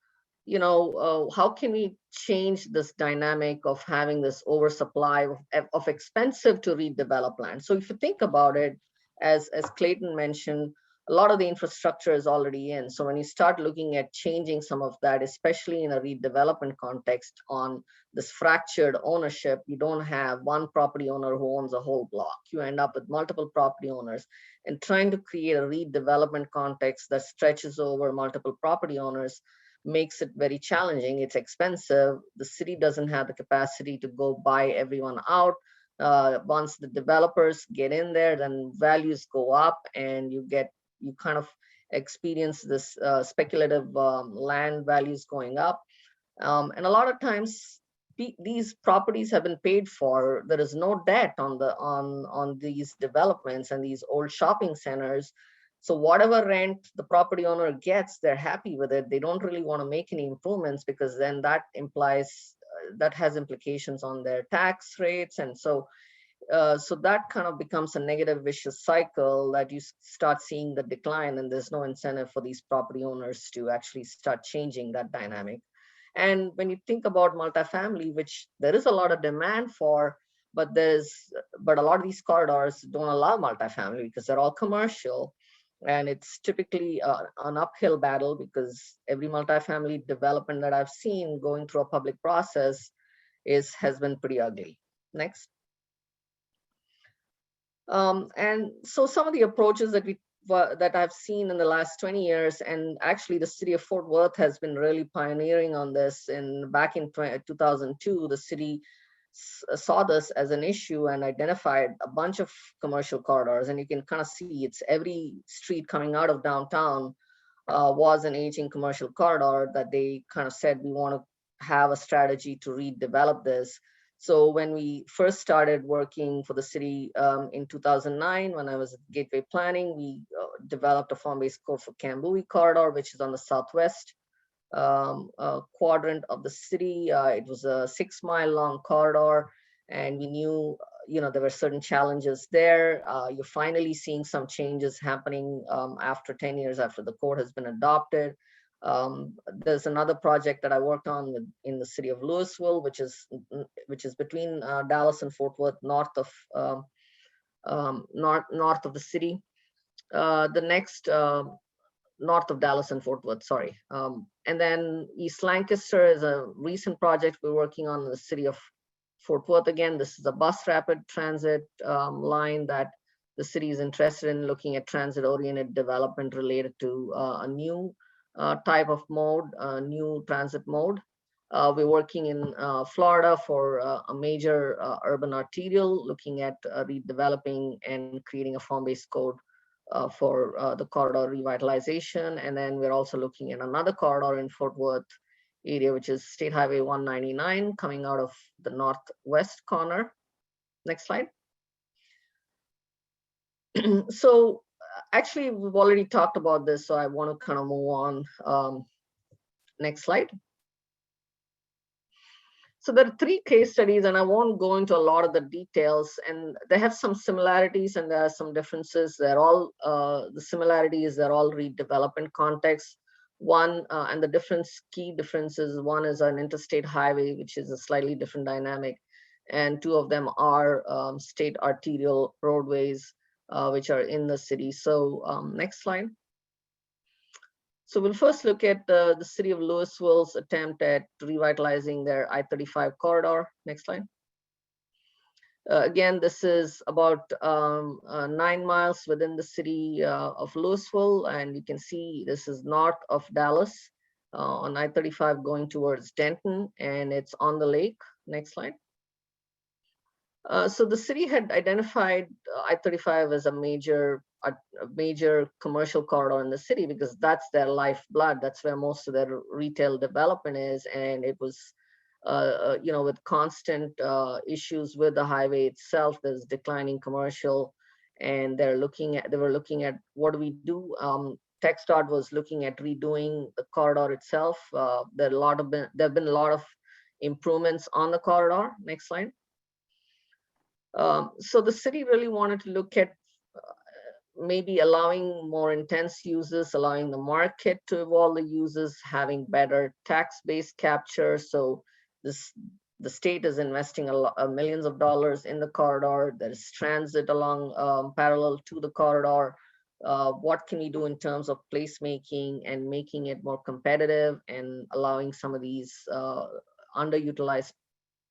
how can we change this dynamic of having this oversupply of expensive to redevelop land? So if you think about it, as Clayton mentioned, a lot of the infrastructure is already in. So when you start looking at changing some of that, especially in a redevelopment context on this fractured ownership, you don't have one property owner who owns a whole block. You end up with multiple property owners, and trying to create a redevelopment context that stretches over multiple property owners makes it very challenging. It's expensive. The city doesn't have the capacity to go buy everyone out. Once the developers get in there, then values go up, and you kind of experience this speculative land values going up. And a lot of times these properties have been paid for. There is no debt on these developments and these old shopping centers. So whatever rent the property owner gets, they're happy with it. They don't really want to make any improvements, because then that implies that has implications on their tax rates. And so that kind of becomes a negative vicious cycle that you start seeing the decline, and there's no incentive for these property owners to actually start changing that dynamic. And when you think about multifamily, which there is a lot of demand for, but a lot of these corridors don't allow multifamily because they're all commercial. And it's typically an uphill battle, because every multifamily development that I've seen going through a public process has been pretty ugly. Next. And so some of the approaches that I've seen in the last 20 years, and actually the city of Fort Worth has been really pioneering on this. And back in 2002, the city saw this as an issue and identified a bunch of commercial corridors. And you can kind of see it's every street coming out of downtown was an aging commercial corridor that they kind of said, we want to have a strategy to redevelop this. So when we first started working for the city in 2009, when I was at Gateway Planning, we developed a form-based code for Kambui Corridor, which is on the southwest quadrant of the city. It was a 6-mile long corridor, and we knew, there were certain challenges there. You're finally seeing some changes happening after 10 years after the code has been adopted. There's another project that I worked on in the city of Louisville, which is between Dallas and Fort Worth, north of the city. The next north of Dallas and Fort Worth, sorry. And then East Lancaster is a recent project we're working on in the city of Fort Worth. Again, this is a bus rapid transit line that the city is interested in looking at transit-oriented development related to a new type of mode, new transit mode. We're working in Florida for a major urban arterial, looking at redeveloping and creating a form-based code for the corridor revitalization. And then we're also looking at another corridor in Fort Worth area, which is State Highway 199, coming out of the northwest corner. Next slide. So actually, we've already talked about this, so I want to kind of move on. Next slide. So there are 3 case studies, and I won't go into a lot of the details, and they have some similarities and there are some differences. They're all, the similarities, they're all redevelopment contexts. One, and the key differences, one is an interstate highway, which is a slightly different dynamic, and 2 of them are state arterial roadways, which are in the city. So next slide. So we'll first look at the city of Louisville's attempt at revitalizing their I-35 corridor. Next slide. Again, this is about 9 miles within the city of Louisville, and you can see this is north of Dallas on I-35 going towards Denton, and it's on the lake. Next slide. So the city had identified I-35 as a major commercial corridor in the city because that's their lifeblood. That's where most of their retail development is, and it was, with constant issues with the highway itself. There's declining commercial, and they were looking at what do we do. TxDOT was looking at redoing the corridor itself. There have been a lot of improvements on the corridor. Next slide. So the city really wanted to look at maybe allowing more intense uses, allowing the market to evolve the uses, having better tax-based capture. So the state is investing millions of dollars in the corridor. There's transit along parallel to the corridor. what can we do in terms of placemaking and making it more competitive and allowing some of these underutilized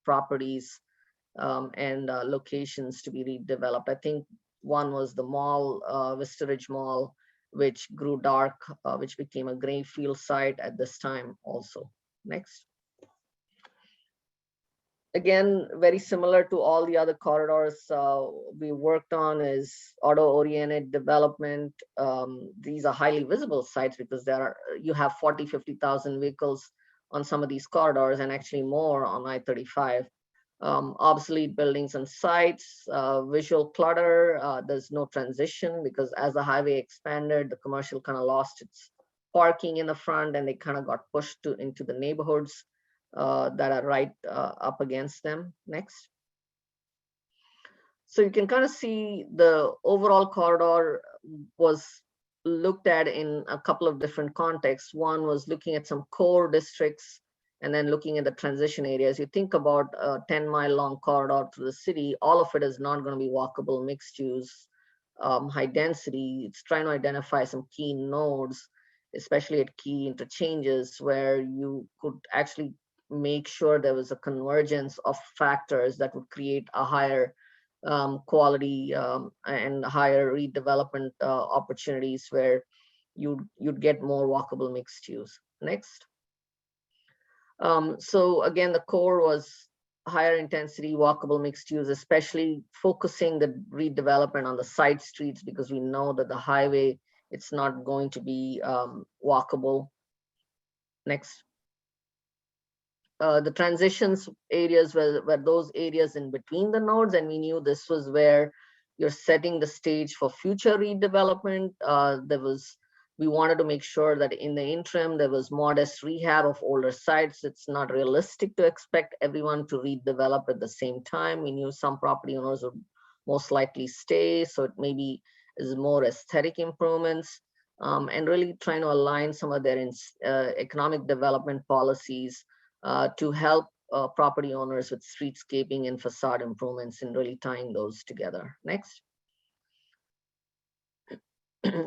properties and locations to be redeveloped. I think one was the mall, Vista Ridge Mall, which grew dark, which became a gray field site at this time also. Next. Again, very similar to all the other corridors we worked on is auto-oriented development. These are highly visible sites because you have 40, 50,000 vehicles on some of these corridors and actually more on I-35. Obsolete buildings and sites, visual clutter, there's no transition because as the highway expanded, the commercial kind of lost its parking in the front and they kind of got pushed into the neighborhoods that are right up against them. Next. So you can kind of see the overall corridor was looked at in a couple of different contexts. One was looking at some core districts and then looking at the transition areas. You think about a 10-mile long corridor through the city, all of it is not going to be walkable, mixed use, high density. It's trying to identify some key nodes, especially at key interchanges where you could actually make sure there was a convergence of factors that would create a higher quality and higher redevelopment opportunities where you'd get more walkable mixed use. Next. So again, the core was higher intensity walkable mixed use, especially focusing the redevelopment on the side streets because we know that the highway, it's not going to be walkable. Next. The transitions areas were those areas in between the nodes, and we knew this was where you're setting the stage for future redevelopment. We wanted to make sure that in the interim, there was modest rehab of older sites. It's not realistic to expect everyone to redevelop at the same time. We knew some property owners would most likely stay, so it maybe is more aesthetic improvements and really trying to align some of their economic development policies to help property owners with streetscaping and facade improvements and really tying those together. Next.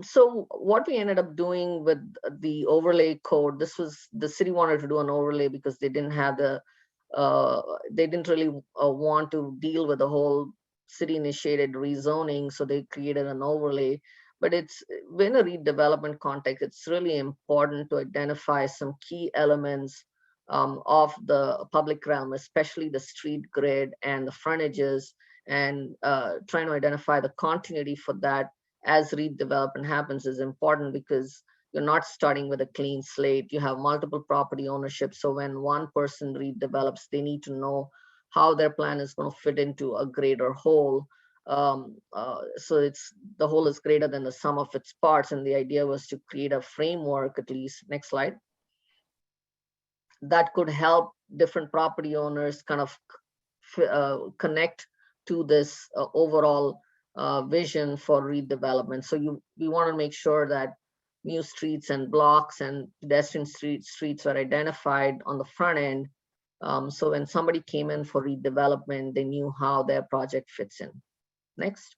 So what we ended up doing with the overlay code, this was the city wanted to do an overlay because they didn't have they didn't really want to deal with the whole city initiated rezoning. So they created an overlay, but it's in a redevelopment context, it's really important to identify some key elements of the public realm, especially the street grid and the frontages, and trying to identify the continuity for that as redevelopment happens is important because you're not starting with a clean slate. You have multiple property ownership. So when one person redevelops, they need to know how their plan is going to fit into a greater whole. So the whole is greater than the sum of its parts. And the idea was to create a framework, at least, next slide, that could help different property owners kind of connect to this overall vision for redevelopment. So we want to make sure that new streets and blocks and pedestrian streets are identified on the front end. So when somebody came in for redevelopment, they knew how their project fits in. Next.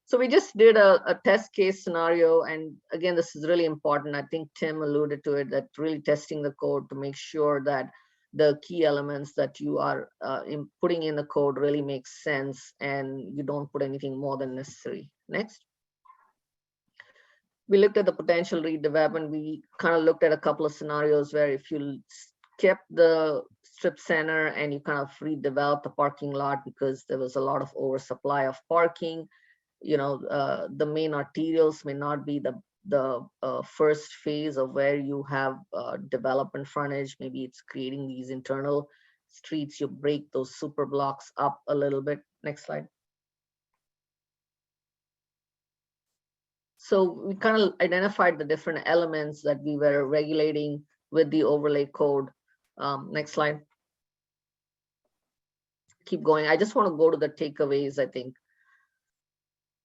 So we just did a test case scenario. And again, this is really important. I think Tim alluded to it, that really testing the code to make sure that the key elements that you are putting in the code really makes sense and you don't put anything more than necessary. Next. We looked at the potential redevelopment. We kind of looked at a couple of scenarios where if you kept the strip center and you kind of redeveloped the parking lot because there was a lot of oversupply of parking, you know, the main arterials may not be the first phase of where you have development frontage. Maybe it's creating these internal streets. You break those super blocks up a little bit. Next slide. So we kind of identified the different elements that we were regulating with the overlay code. Next slide. Keep going. I just want to go to the takeaways, I think.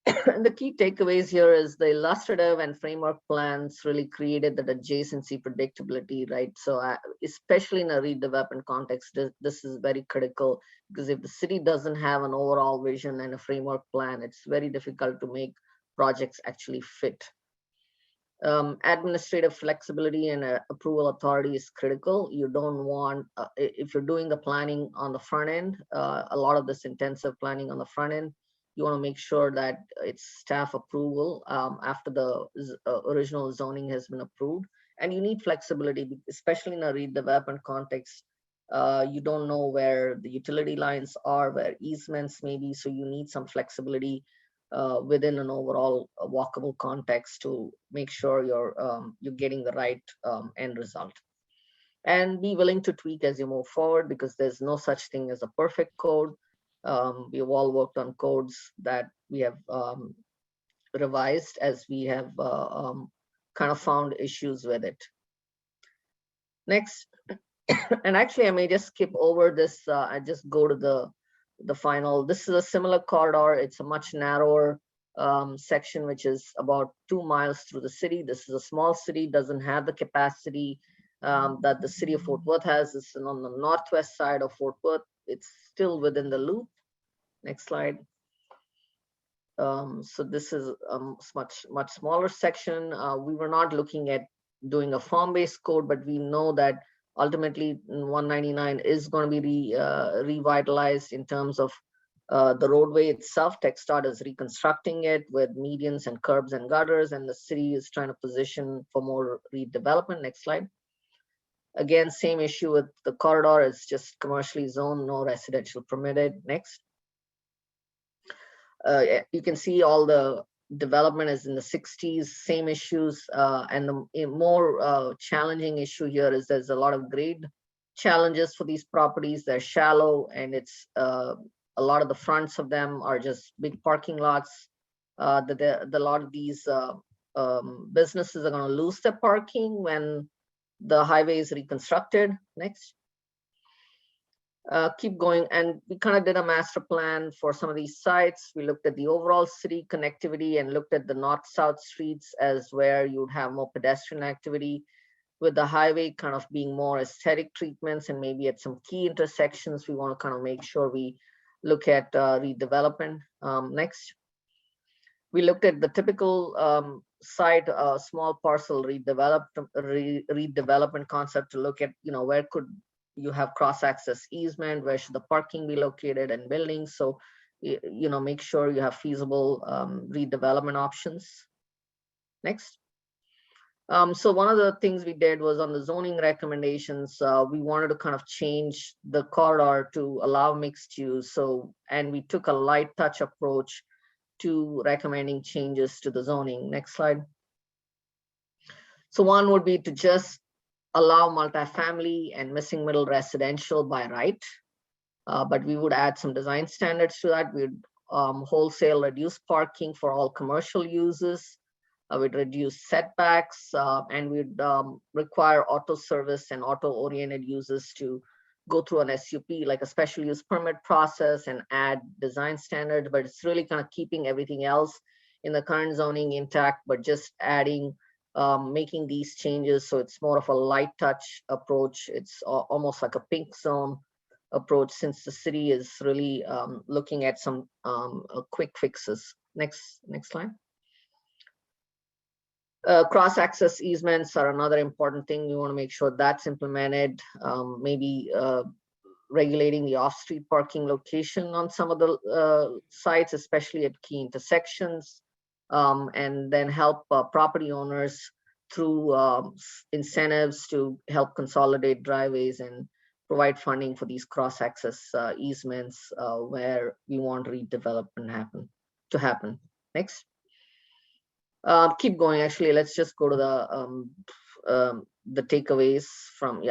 And the key takeaways here is the illustrative and framework plans really created that adjacency predictability, right? So especially in a redevelopment context, this is very critical, because if the city doesn't have an overall vision and a framework plan, it's very difficult to make projects actually fit. Administrative flexibility and approval authority is critical. You don't want, if you're doing the planning on the front end, a lot of this intensive planning on the front end, you want to make sure that it's staff approval after the original zoning has been approved. And you need flexibility, especially in a redevelopment context. You don't know where the utility lines are, where easements may be, so you need some flexibility within an overall walkable context to make sure you're getting the right end result. And be willing to tweak as you move forward, because there's no such thing as a perfect code. We've all worked on codes that we have revised as we have kind of found issues with it. Next, and actually I may just skip over this. I just go to the final. This is a similar corridor. It's a much narrower section, which is about 2 miles through the city. This is a small city, doesn't have the capacity that the city of Fort Worth has. It's on the northwest side of Fort Worth. It's still within the loop. Next slide. So this is a much smaller section. We were not looking at doing a form-based code, but we know that ultimately 199 is going to be revitalized in terms of the roadway itself. TxDOT is reconstructing it with medians and curbs and gutters, and the city is trying to position for more redevelopment. Next slide. Again, same issue with the corridor. It's just commercially zoned, no residential permitted. Next. You can see all the development is in the 60s, same issues. And the more challenging issue here is there's a lot of grade challenges for these properties. They're shallow, and it's a lot of the fronts of them are just big parking lots. The lot of these businesses are going to lose their parking when the highway is reconstructed. Next. Keep going, and we kind of did a master plan for some of these sites. We looked at the overall city connectivity and looked at the north-south streets as where you'd have more pedestrian activity, with the highway kind of being more aesthetic treatments, and maybe at some key intersections we want to kind of make sure we look at redevelopment. Next. We looked at the typical site, small parcel redevelopment concept to look at, where could you have cross-access easement, where should the parking be located, and buildings. So, make sure you have feasible redevelopment options. Next. So one of the things we did was on the zoning recommendations, we wanted to kind of change the corridor to allow mixed use. And we took a light touch approach to recommending changes to the zoning. Next slide. So one would be to just allow multifamily and missing middle residential by right, but we would add some design standards to that. We'd wholesale reduce parking for all commercial uses. We'd reduce setbacks, and we'd require auto service and auto-oriented users to go through an SUP, like a special use permit process, and add design standards. But it's really kind of keeping everything else in the current zoning intact, but just adding making these changes so it's more of a light touch approach. It's almost like a pink zone approach, since the city is really looking at some quick fixes. Next slide. Cross-access easements are another important thing. We want to make sure that's implemented. Maybe regulating the off-street parking location on some of the sites, especially at key intersections. And then help property owners through incentives to help consolidate driveways and provide funding for these cross-access easements where we want redevelopment to happen. Next. Keep going. Actually, let's just go to the takeaways from,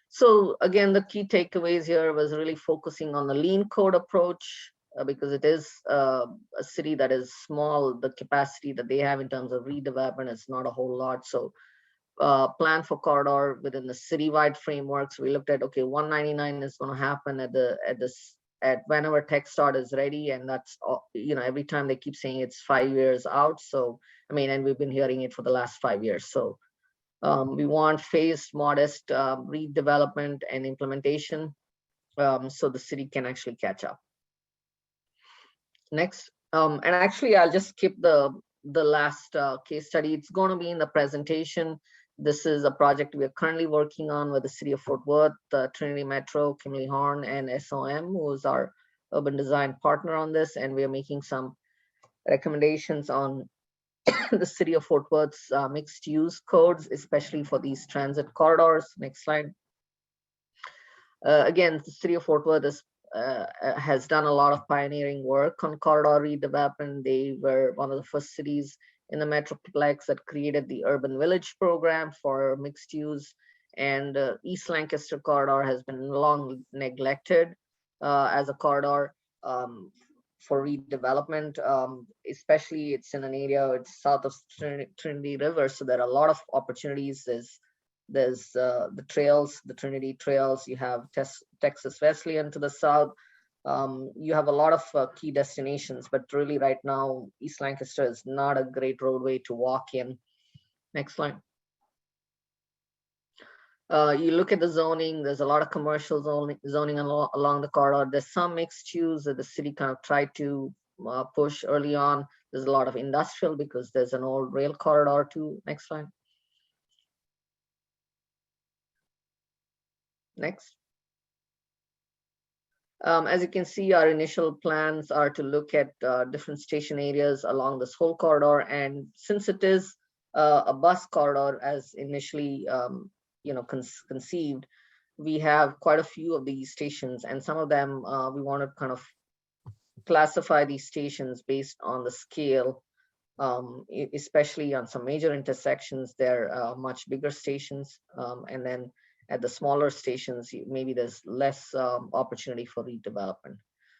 So again, the key takeaways here was really focusing on the lean code approach, because it is a city that is small. The capacity that they have in terms of redevelopment is not a whole lot. So plan for corridor within the citywide frameworks. We looked at, okay, 199 is going to happen at at whenever TechStart is ready, and that's every time they keep saying it's 5 years out. So I mean, and we've been hearing it for the last 5 years. So we want phased, modest redevelopment and implementation, so the city can actually catch up. Next, and actually, I'll just skip the last case study. It's going to be in the presentation. This is a project we are currently working on with the city of Fort Worth, Trinity Metro, Kimley Horn, and SOM, who is our urban design partner on this. And we are making some recommendations on the city of Fort Worth's mixed use codes, especially for these transit corridors. Next slide. Again, the city of Fort Worth has done a lot of pioneering work on corridor redevelopment. They were one of the first cities in the Metroplex that created the Urban Village program for mixed use. And East Lancaster corridor has been long neglected as a corridor for redevelopment, especially it's in an area, it's south of Trinity River. So there are a lot of opportunities. There's the trails, the Trinity trails. You have Texas Wesleyan to the south. You have a lot of key destinations, but really right now, East Lancaster is not a great roadway to walk in. Next slide. You look at the zoning, there's a lot of commercial zoning along the corridor. There's some mixed use that the city kind of tried to push early on. There's a lot of industrial because there's an old rail corridor too. Next slide. Next. As you can see, our initial plans are to look at different station areas along this whole corridor. And since it is a bus corridor as initially conceived, we have quite a few of these stations, and some of them we want to kind of classify these stations based on the scale, especially on some major intersections. They're much bigger stations, and then at the smaller stations, maybe there's less opportunity for redevelopment.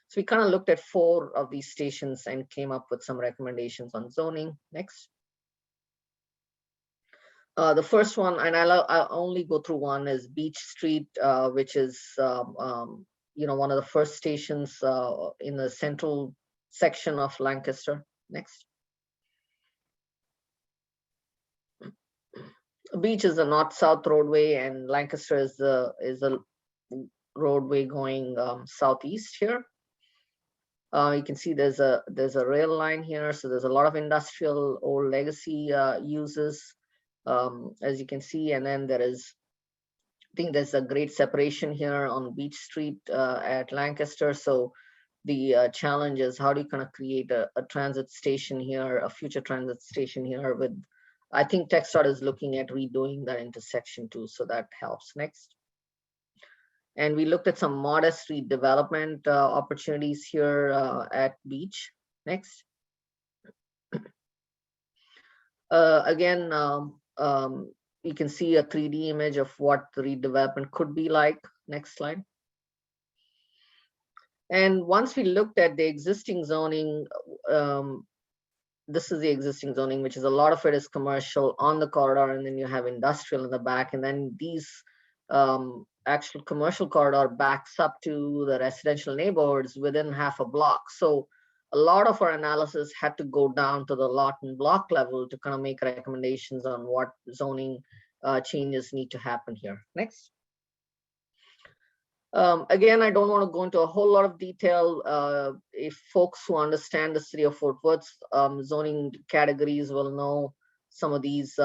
So we kind of looked at 4 of these stations and came up with some recommendations on zoning. Next. The first one, and I'll only go through one, is Beach Street, which is one of the first stations in the central section of Lancaster. Next. Beach is a north-south roadway, and Lancaster is a roadway going southeast here. You can see there's a rail line here, so there's a lot of industrial old legacy uses, as you can see. And then I think there's a great separation here on Beach Street at Lancaster. So the challenge is, how do you kind of create a transit station here, a future transit station here with, I think TechStart is looking at redoing that intersection too, so that helps. Next. And we looked at some modest redevelopment opportunities here at Beach. Next. Again, you can see a 3D image of what the redevelopment could be like. Next slide. And once we looked at the existing zoning, this is the existing zoning, which is a lot of it is commercial on the corridor, and then you have industrial in the back, and then these actual commercial corridor backs up to the residential neighborhoods within half a block. So a lot of our analysis had to go down to the lot and block level to kind of make recommendations on what zoning changes need to happen here. Next. Again, I don't want to go into a whole lot of detail. If folks who understand the city of Fort Worth zoning categories will know some of these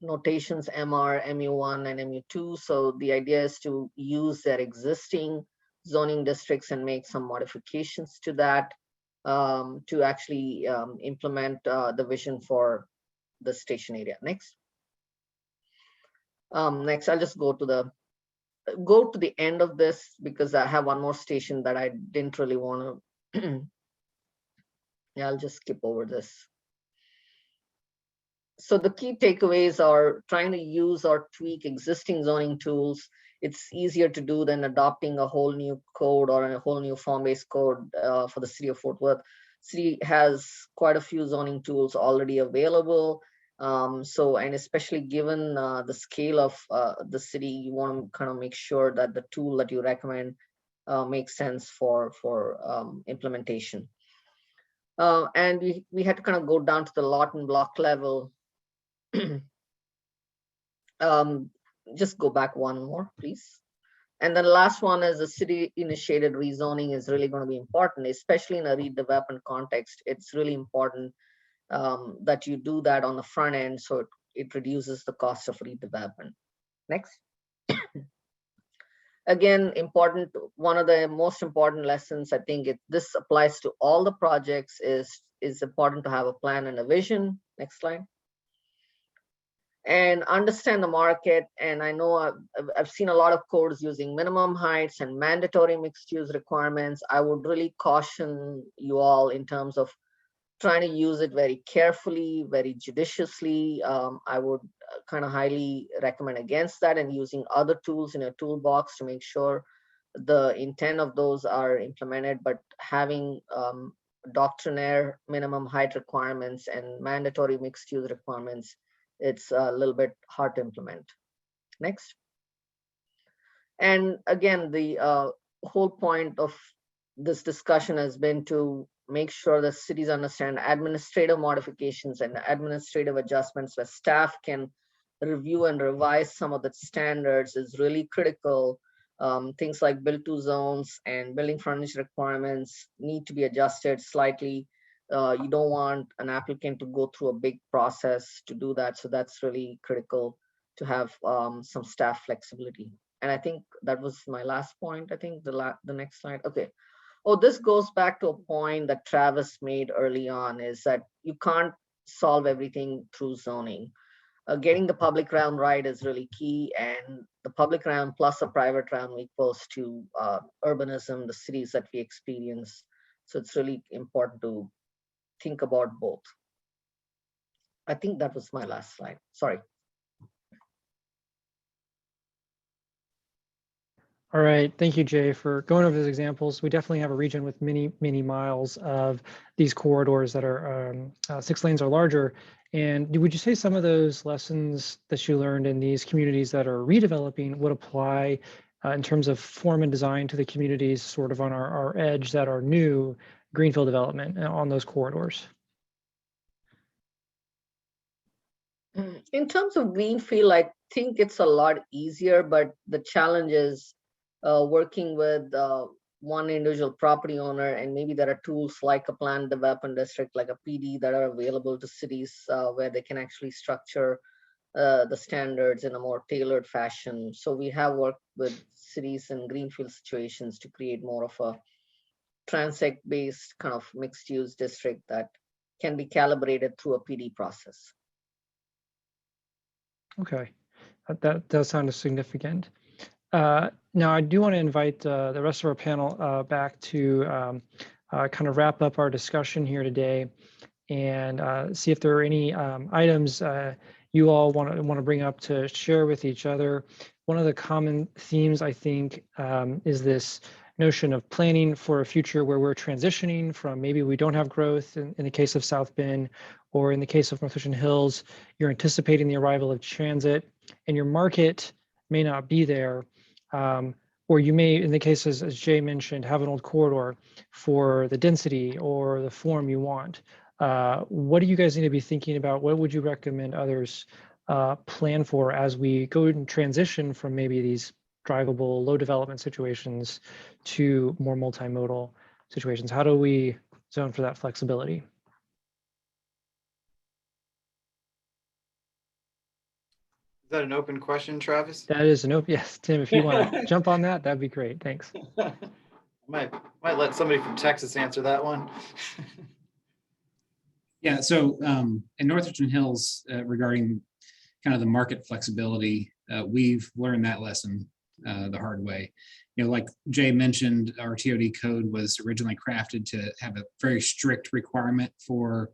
notations, MR, MU1, and MU2. So the idea is to use their existing zoning districts and make some modifications to that to actually implement the vision for the station area. Next. Next, I'll just go to the end of this because I have one more station that I didn't really want to. Yeah, I'll just skip over this. So the key takeaways are trying to use or tweak existing zoning tools. It's easier to do than adopting a whole new code or a whole new form-based code for the city of Fort Worth. City has quite a few zoning tools already available. And especially given the scale of the city, you want to kind of make sure that the tool that you recommend makes sense for implementation. And we had to kind of go down to the lot and block level. Just go back one more, please. And then the last one is the city initiated rezoning is really going to be important, especially in a redevelopment context. It's really important that you do that on the front end, so it reduces the cost of redevelopment. Next. Again, important, one of the most important lessons, I think this applies to all the projects, is important to have a plan and a vision. Next slide. And understand the market. And I know I've seen a lot of codes using minimum heights and mandatory mixed use requirements. I would really caution you all in terms of trying to use it very carefully, very judiciously. I would kind of highly recommend against that, and using other tools in a toolbox to make sure the intent of those are implemented, but having doctrinaire minimum height requirements and mandatory mixed use requirements, it's a little bit hard to implement. Next. And again, the whole point of this discussion has been to make sure the cities understand administrative modifications and administrative adjustments where staff can review and revise some of the standards is really critical. Things like build to zones and building frontage requirements need to be adjusted slightly. You don't want an applicant to go through a big process to do that. So that's really critical to have some staff flexibility. And I think that was my last point. I think the next slide. Okay. Oh, this goes back to a point that Travis made early on, is that you can't solve everything through zoning. Getting the public realm right is really key, and the public realm plus a private realm equals to urbanism, the cities that we experience. So it's really important to think about both. I think that was my last slide. Sorry. All right, thank you, Jay, for going over those examples. We definitely have a region with many, many miles of these corridors that are 6 lanes or larger. And would you say some of those lessons that you learned in these communities that are redeveloping would apply in terms of form and design to the communities sort of on our edge that are new greenfield development on those corridors? In terms of greenfield, I think it's a lot easier, but the challenge is working with one individual property owner, and maybe there are tools like a planned development district, like a PD, that are available to cities where they can actually structure the standards in a more tailored fashion. So we have worked with cities in greenfield situations to create more of a transect-based kind of mixed-use district that can be calibrated through a PD process. Okay, that does sound significant. Now, I do want to invite the rest of our panel back to kind of wrap up our discussion here today and see if there are any items you all want to bring up to share with each other. One of the common themes, I think, is this notion of planning for a future where we're transitioning from maybe we don't have growth in the case of South Bend, or in the case of North Richland Hills, you're anticipating the arrival of transit and your market may not be there. Or you may, in the cases, as Jay mentioned, have an old corridor for the density or the form you want. What do you guys need to be thinking about? What would you recommend others plan for as we go and transition from maybe these drivable, low development situations to more multimodal situations? How do we zone for that flexibility? Is that an open question, Travis? That is an open, yes, Tim, if you want to jump on that, that'd be great. Thanks. might let somebody from Texas answer that one. Yeah, so in North Richland Hills, regarding kind of the market flexibility, we've learned that lesson the hard way. You know, like Jay mentioned, our TOD code was originally crafted to have a very strict requirement for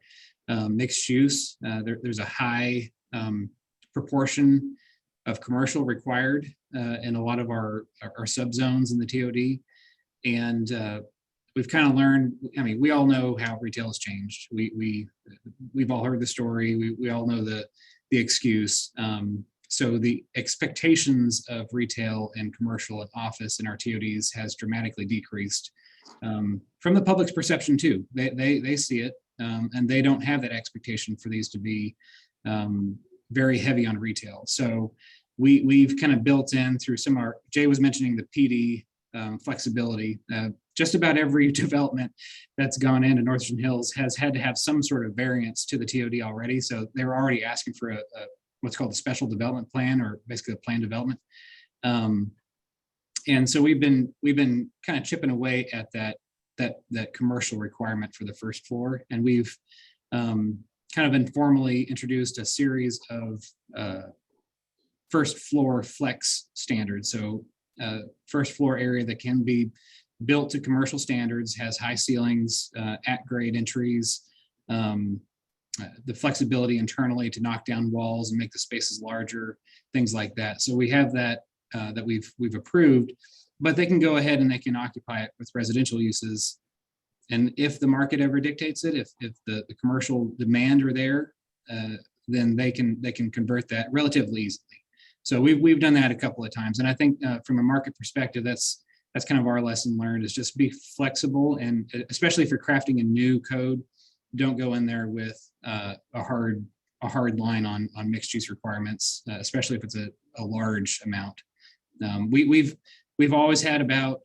mixed use. There's a high proportion of commercial required in a lot of our subzones in the TOD. And we've kind of learned, I mean, we all know how retail has changed. We've all heard the story. We all know the excuse. So the expectations of retail and commercial and office in our TODs has dramatically decreased from the public's perception too. They see it, and they don't have that expectation for these to be very heavy on retail. So we've kind of built in through some of our, Jay was mentioning the PD flexibility. Just about every development that's gone into Northern Hills has had to have some sort of variance to the TOD already. So they were already asking for a what's called a special development plan, or basically a plan development. And so we've been kind of chipping away at that commercial requirement for the first floor, and we've kind of informally introduced a series of first floor flex standards. So first floor area that can be built to commercial standards, has high ceilings, at grade entries, the flexibility internally to knock down walls and make the spaces larger, things like that. So we have that that we've approved, but they can go ahead and they can occupy it with residential uses. And if the market ever dictates it, if the commercial demand are there, then they can convert that relatively easily. So we've done that a couple of times, and I think from a market perspective, that's kind of our lesson learned, is just be flexible, and especially if you're crafting a new code, don't go in there with a hard line on mixed use requirements, especially if it's a large amount. We've always had about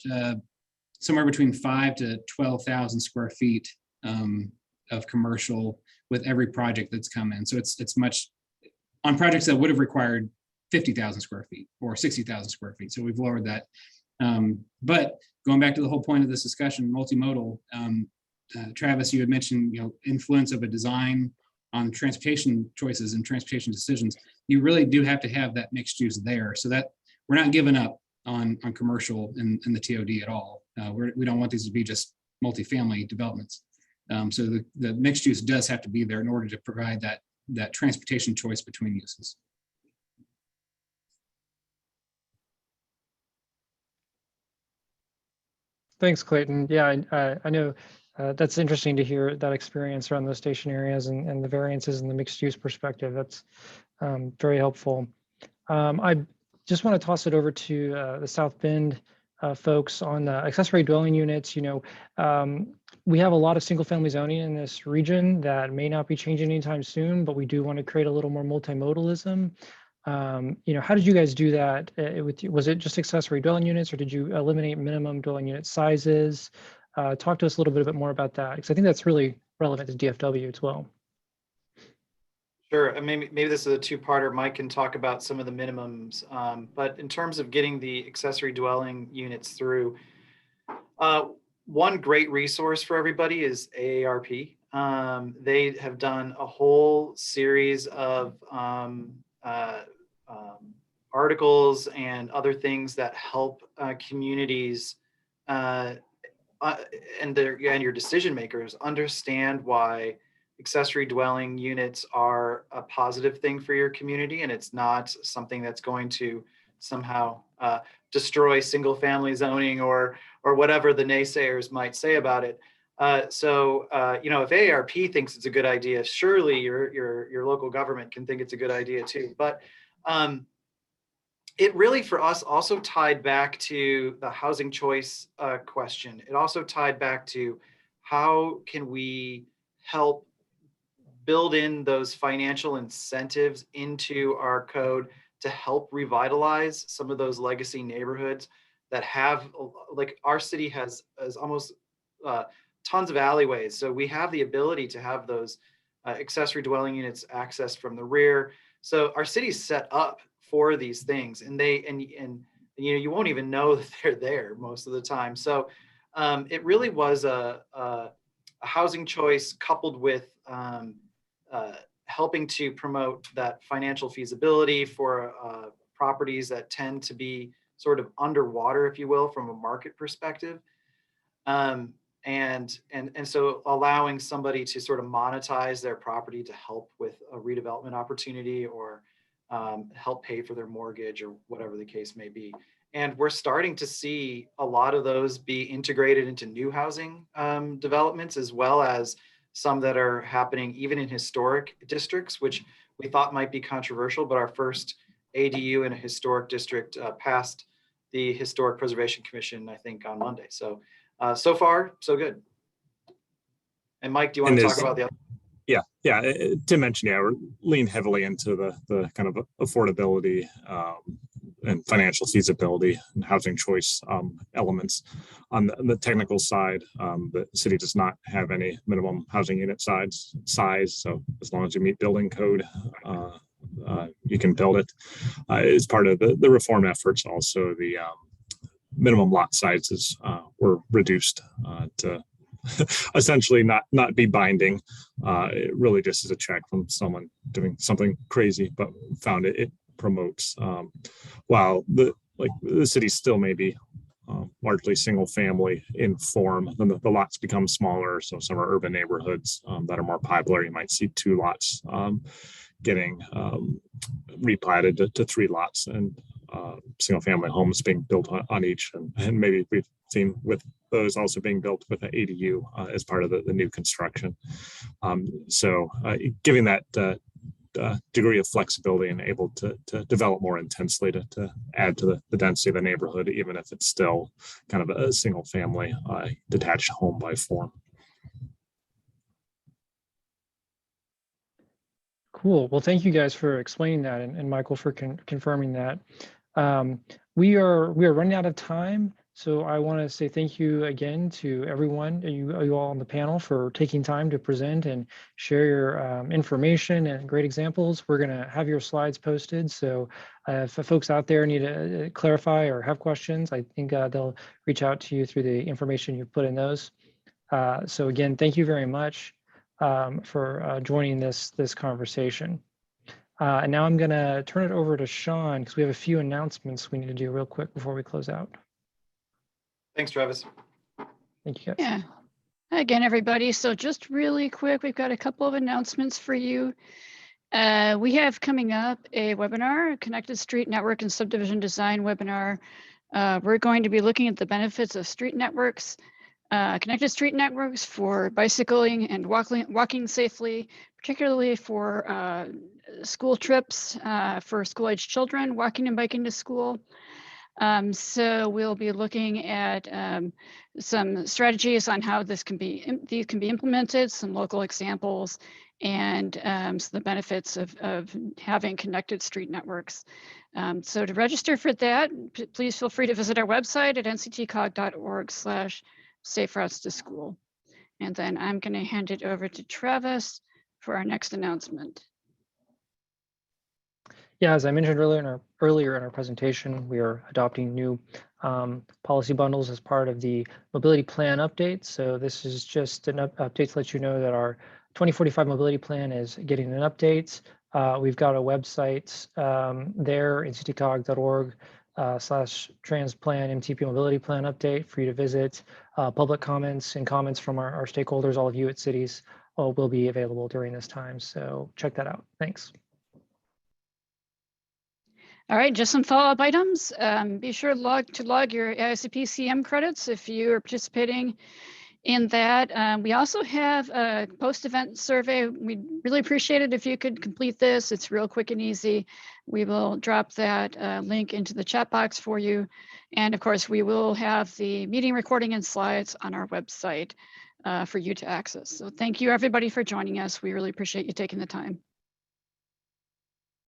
somewhere between 5,000 to 12,000 square feet of commercial with every project that's come in. So it's much on projects that would have required 50,000 square feet or 60,000 square feet. So we've lowered that. But going back to the whole point of this discussion, multimodal, Travis, you had mentioned, influence of a design on transportation choices and transportation decisions. You really do have to have that mixed use there, so that we're not giving up on commercial in the TOD at all. We don't want these to be just multifamily developments. So the mixed use does have to be there in order to provide that transportation choice between uses. Thanks, Clayton. Yeah, I know that's interesting to hear that experience around those station areas and the variances in the mixed use perspective. That's very helpful. I just want to toss it over to the South Bend folks on the accessory dwelling units. We have a lot of single family zoning in this region that may not be changing anytime soon, but we do want to create a little more multimodalism. How did you guys do that? Was it just accessory dwelling units, or did you eliminate minimum dwelling unit sizes? Talk to us a little bit more about that, because I think that's really relevant to DFW as well. Sure, and maybe this is a two-parter. Mike can talk about some of the minimums, but in terms of getting the accessory dwelling units through, one great resource for everybody is AARP. They have done a whole series of articles and other things that help communities and your decision makers understand why accessory dwelling units are a positive thing for your community, and it's not something that's going to somehow destroy single family zoning or whatever the naysayers might say about it. So if AARP thinks it's a good idea, surely your local government can think it's a good idea too. But it really, for us, also tied back to the housing choice question. It also tied back to how can we help build in those financial incentives into our code to help revitalize some of those legacy neighborhoods that have, like our city has almost tons of alleyways. So we have the ability to have those accessory dwelling units accessed from the rear. So our city's set up for these things, and you won't even know that they're there most of the time. So it really was a housing choice coupled with helping to promote that financial feasibility for properties that tend to be sort of underwater, if you will, from a market perspective. And so allowing somebody to sort of monetize their property to help with a redevelopment opportunity or help pay for their mortgage or whatever the case may be. And we're starting to see a lot of those be integrated into new housing developments, as well as some that are happening even in historic districts, which we thought might be controversial, but our first ADU in a historic district passed the Historic Preservation Commission, I think, on Monday. So, so far, so good. And Mike, do you want to talk about the other? Yeah. To mention, yeah, we're lean heavily into the kind of affordability and financial feasibility and housing choice elements. On the technical side, the city does not have any minimum housing unit size. So as long as you meet building code, you can build it. As part of the reform efforts, also the minimum lot sizes were reduced to essentially not be binding. It really just is a check from someone doing something crazy, but found it promotes, while the city still may be largely single family in form, then the lots become smaller. So some are urban neighborhoods that are more popular. You might see 2 lots getting replatted to 3 lots, and single family homes being built on each. And maybe we've seen with those also being built with an ADU as part of the new construction. So giving that degree of flexibility and able to develop more intensely to add to the density of the neighborhood, even if it's still kind of a single family detached home by form. Cool. Well, thank you guys for explaining that, and Michael for confirming that. We are running out of time, so I want to say thank you again to everyone, you all on the panel, for taking time to present and share your information and great examples. We're going to have your slides posted, so if folks out there need to clarify or have questions, I think they'll reach out to you through the information you've put in those. So again, thank you very much for joining this conversation. And now I'm going to turn it over to Sean, because we have a few announcements we need to do real quick before we close out. Thanks, Travis. Thank you, guys. Yeah. Again, everybody. So just really quick, we've got a couple of announcements for you. We have coming up a webinar, Connected Street Network and Subdivision Design webinar. We're going to be looking at the benefits of street networks, connected street networks for bicycling and walking safely, particularly for school trips for school-aged children walking and biking to school. So we'll be looking at some strategies on how these can be implemented, some local examples, and so the benefits of having connected street networks. So to register for that, please feel free to visit our website at nctcog.org/safe routes to school. And then I'm going to hand it over to Travis for our next announcement. Yeah, as I mentioned earlier in our presentation, we are adopting new policy bundles as part of the mobility plan update. So this is just an update to let you know that our 2045 mobility plan is getting an update. We've got a website there, nctcog.org/transplan MTP mobility plan update for you to visit. Public comments and comments from our stakeholders, all of you at cities, will be available during this time. So check that out. Thanks. All right, just some follow-up items. Be sure to log your AICP CM credits if you are participating in that. We also have a post-event survey. We'd really appreciate it if you could complete this. It's real quick and easy. We will drop that link into the chat box for you. And of course, we will have the meeting recording and slides on our website for you to access. So thank you everybody for joining us. We really appreciate you taking the time.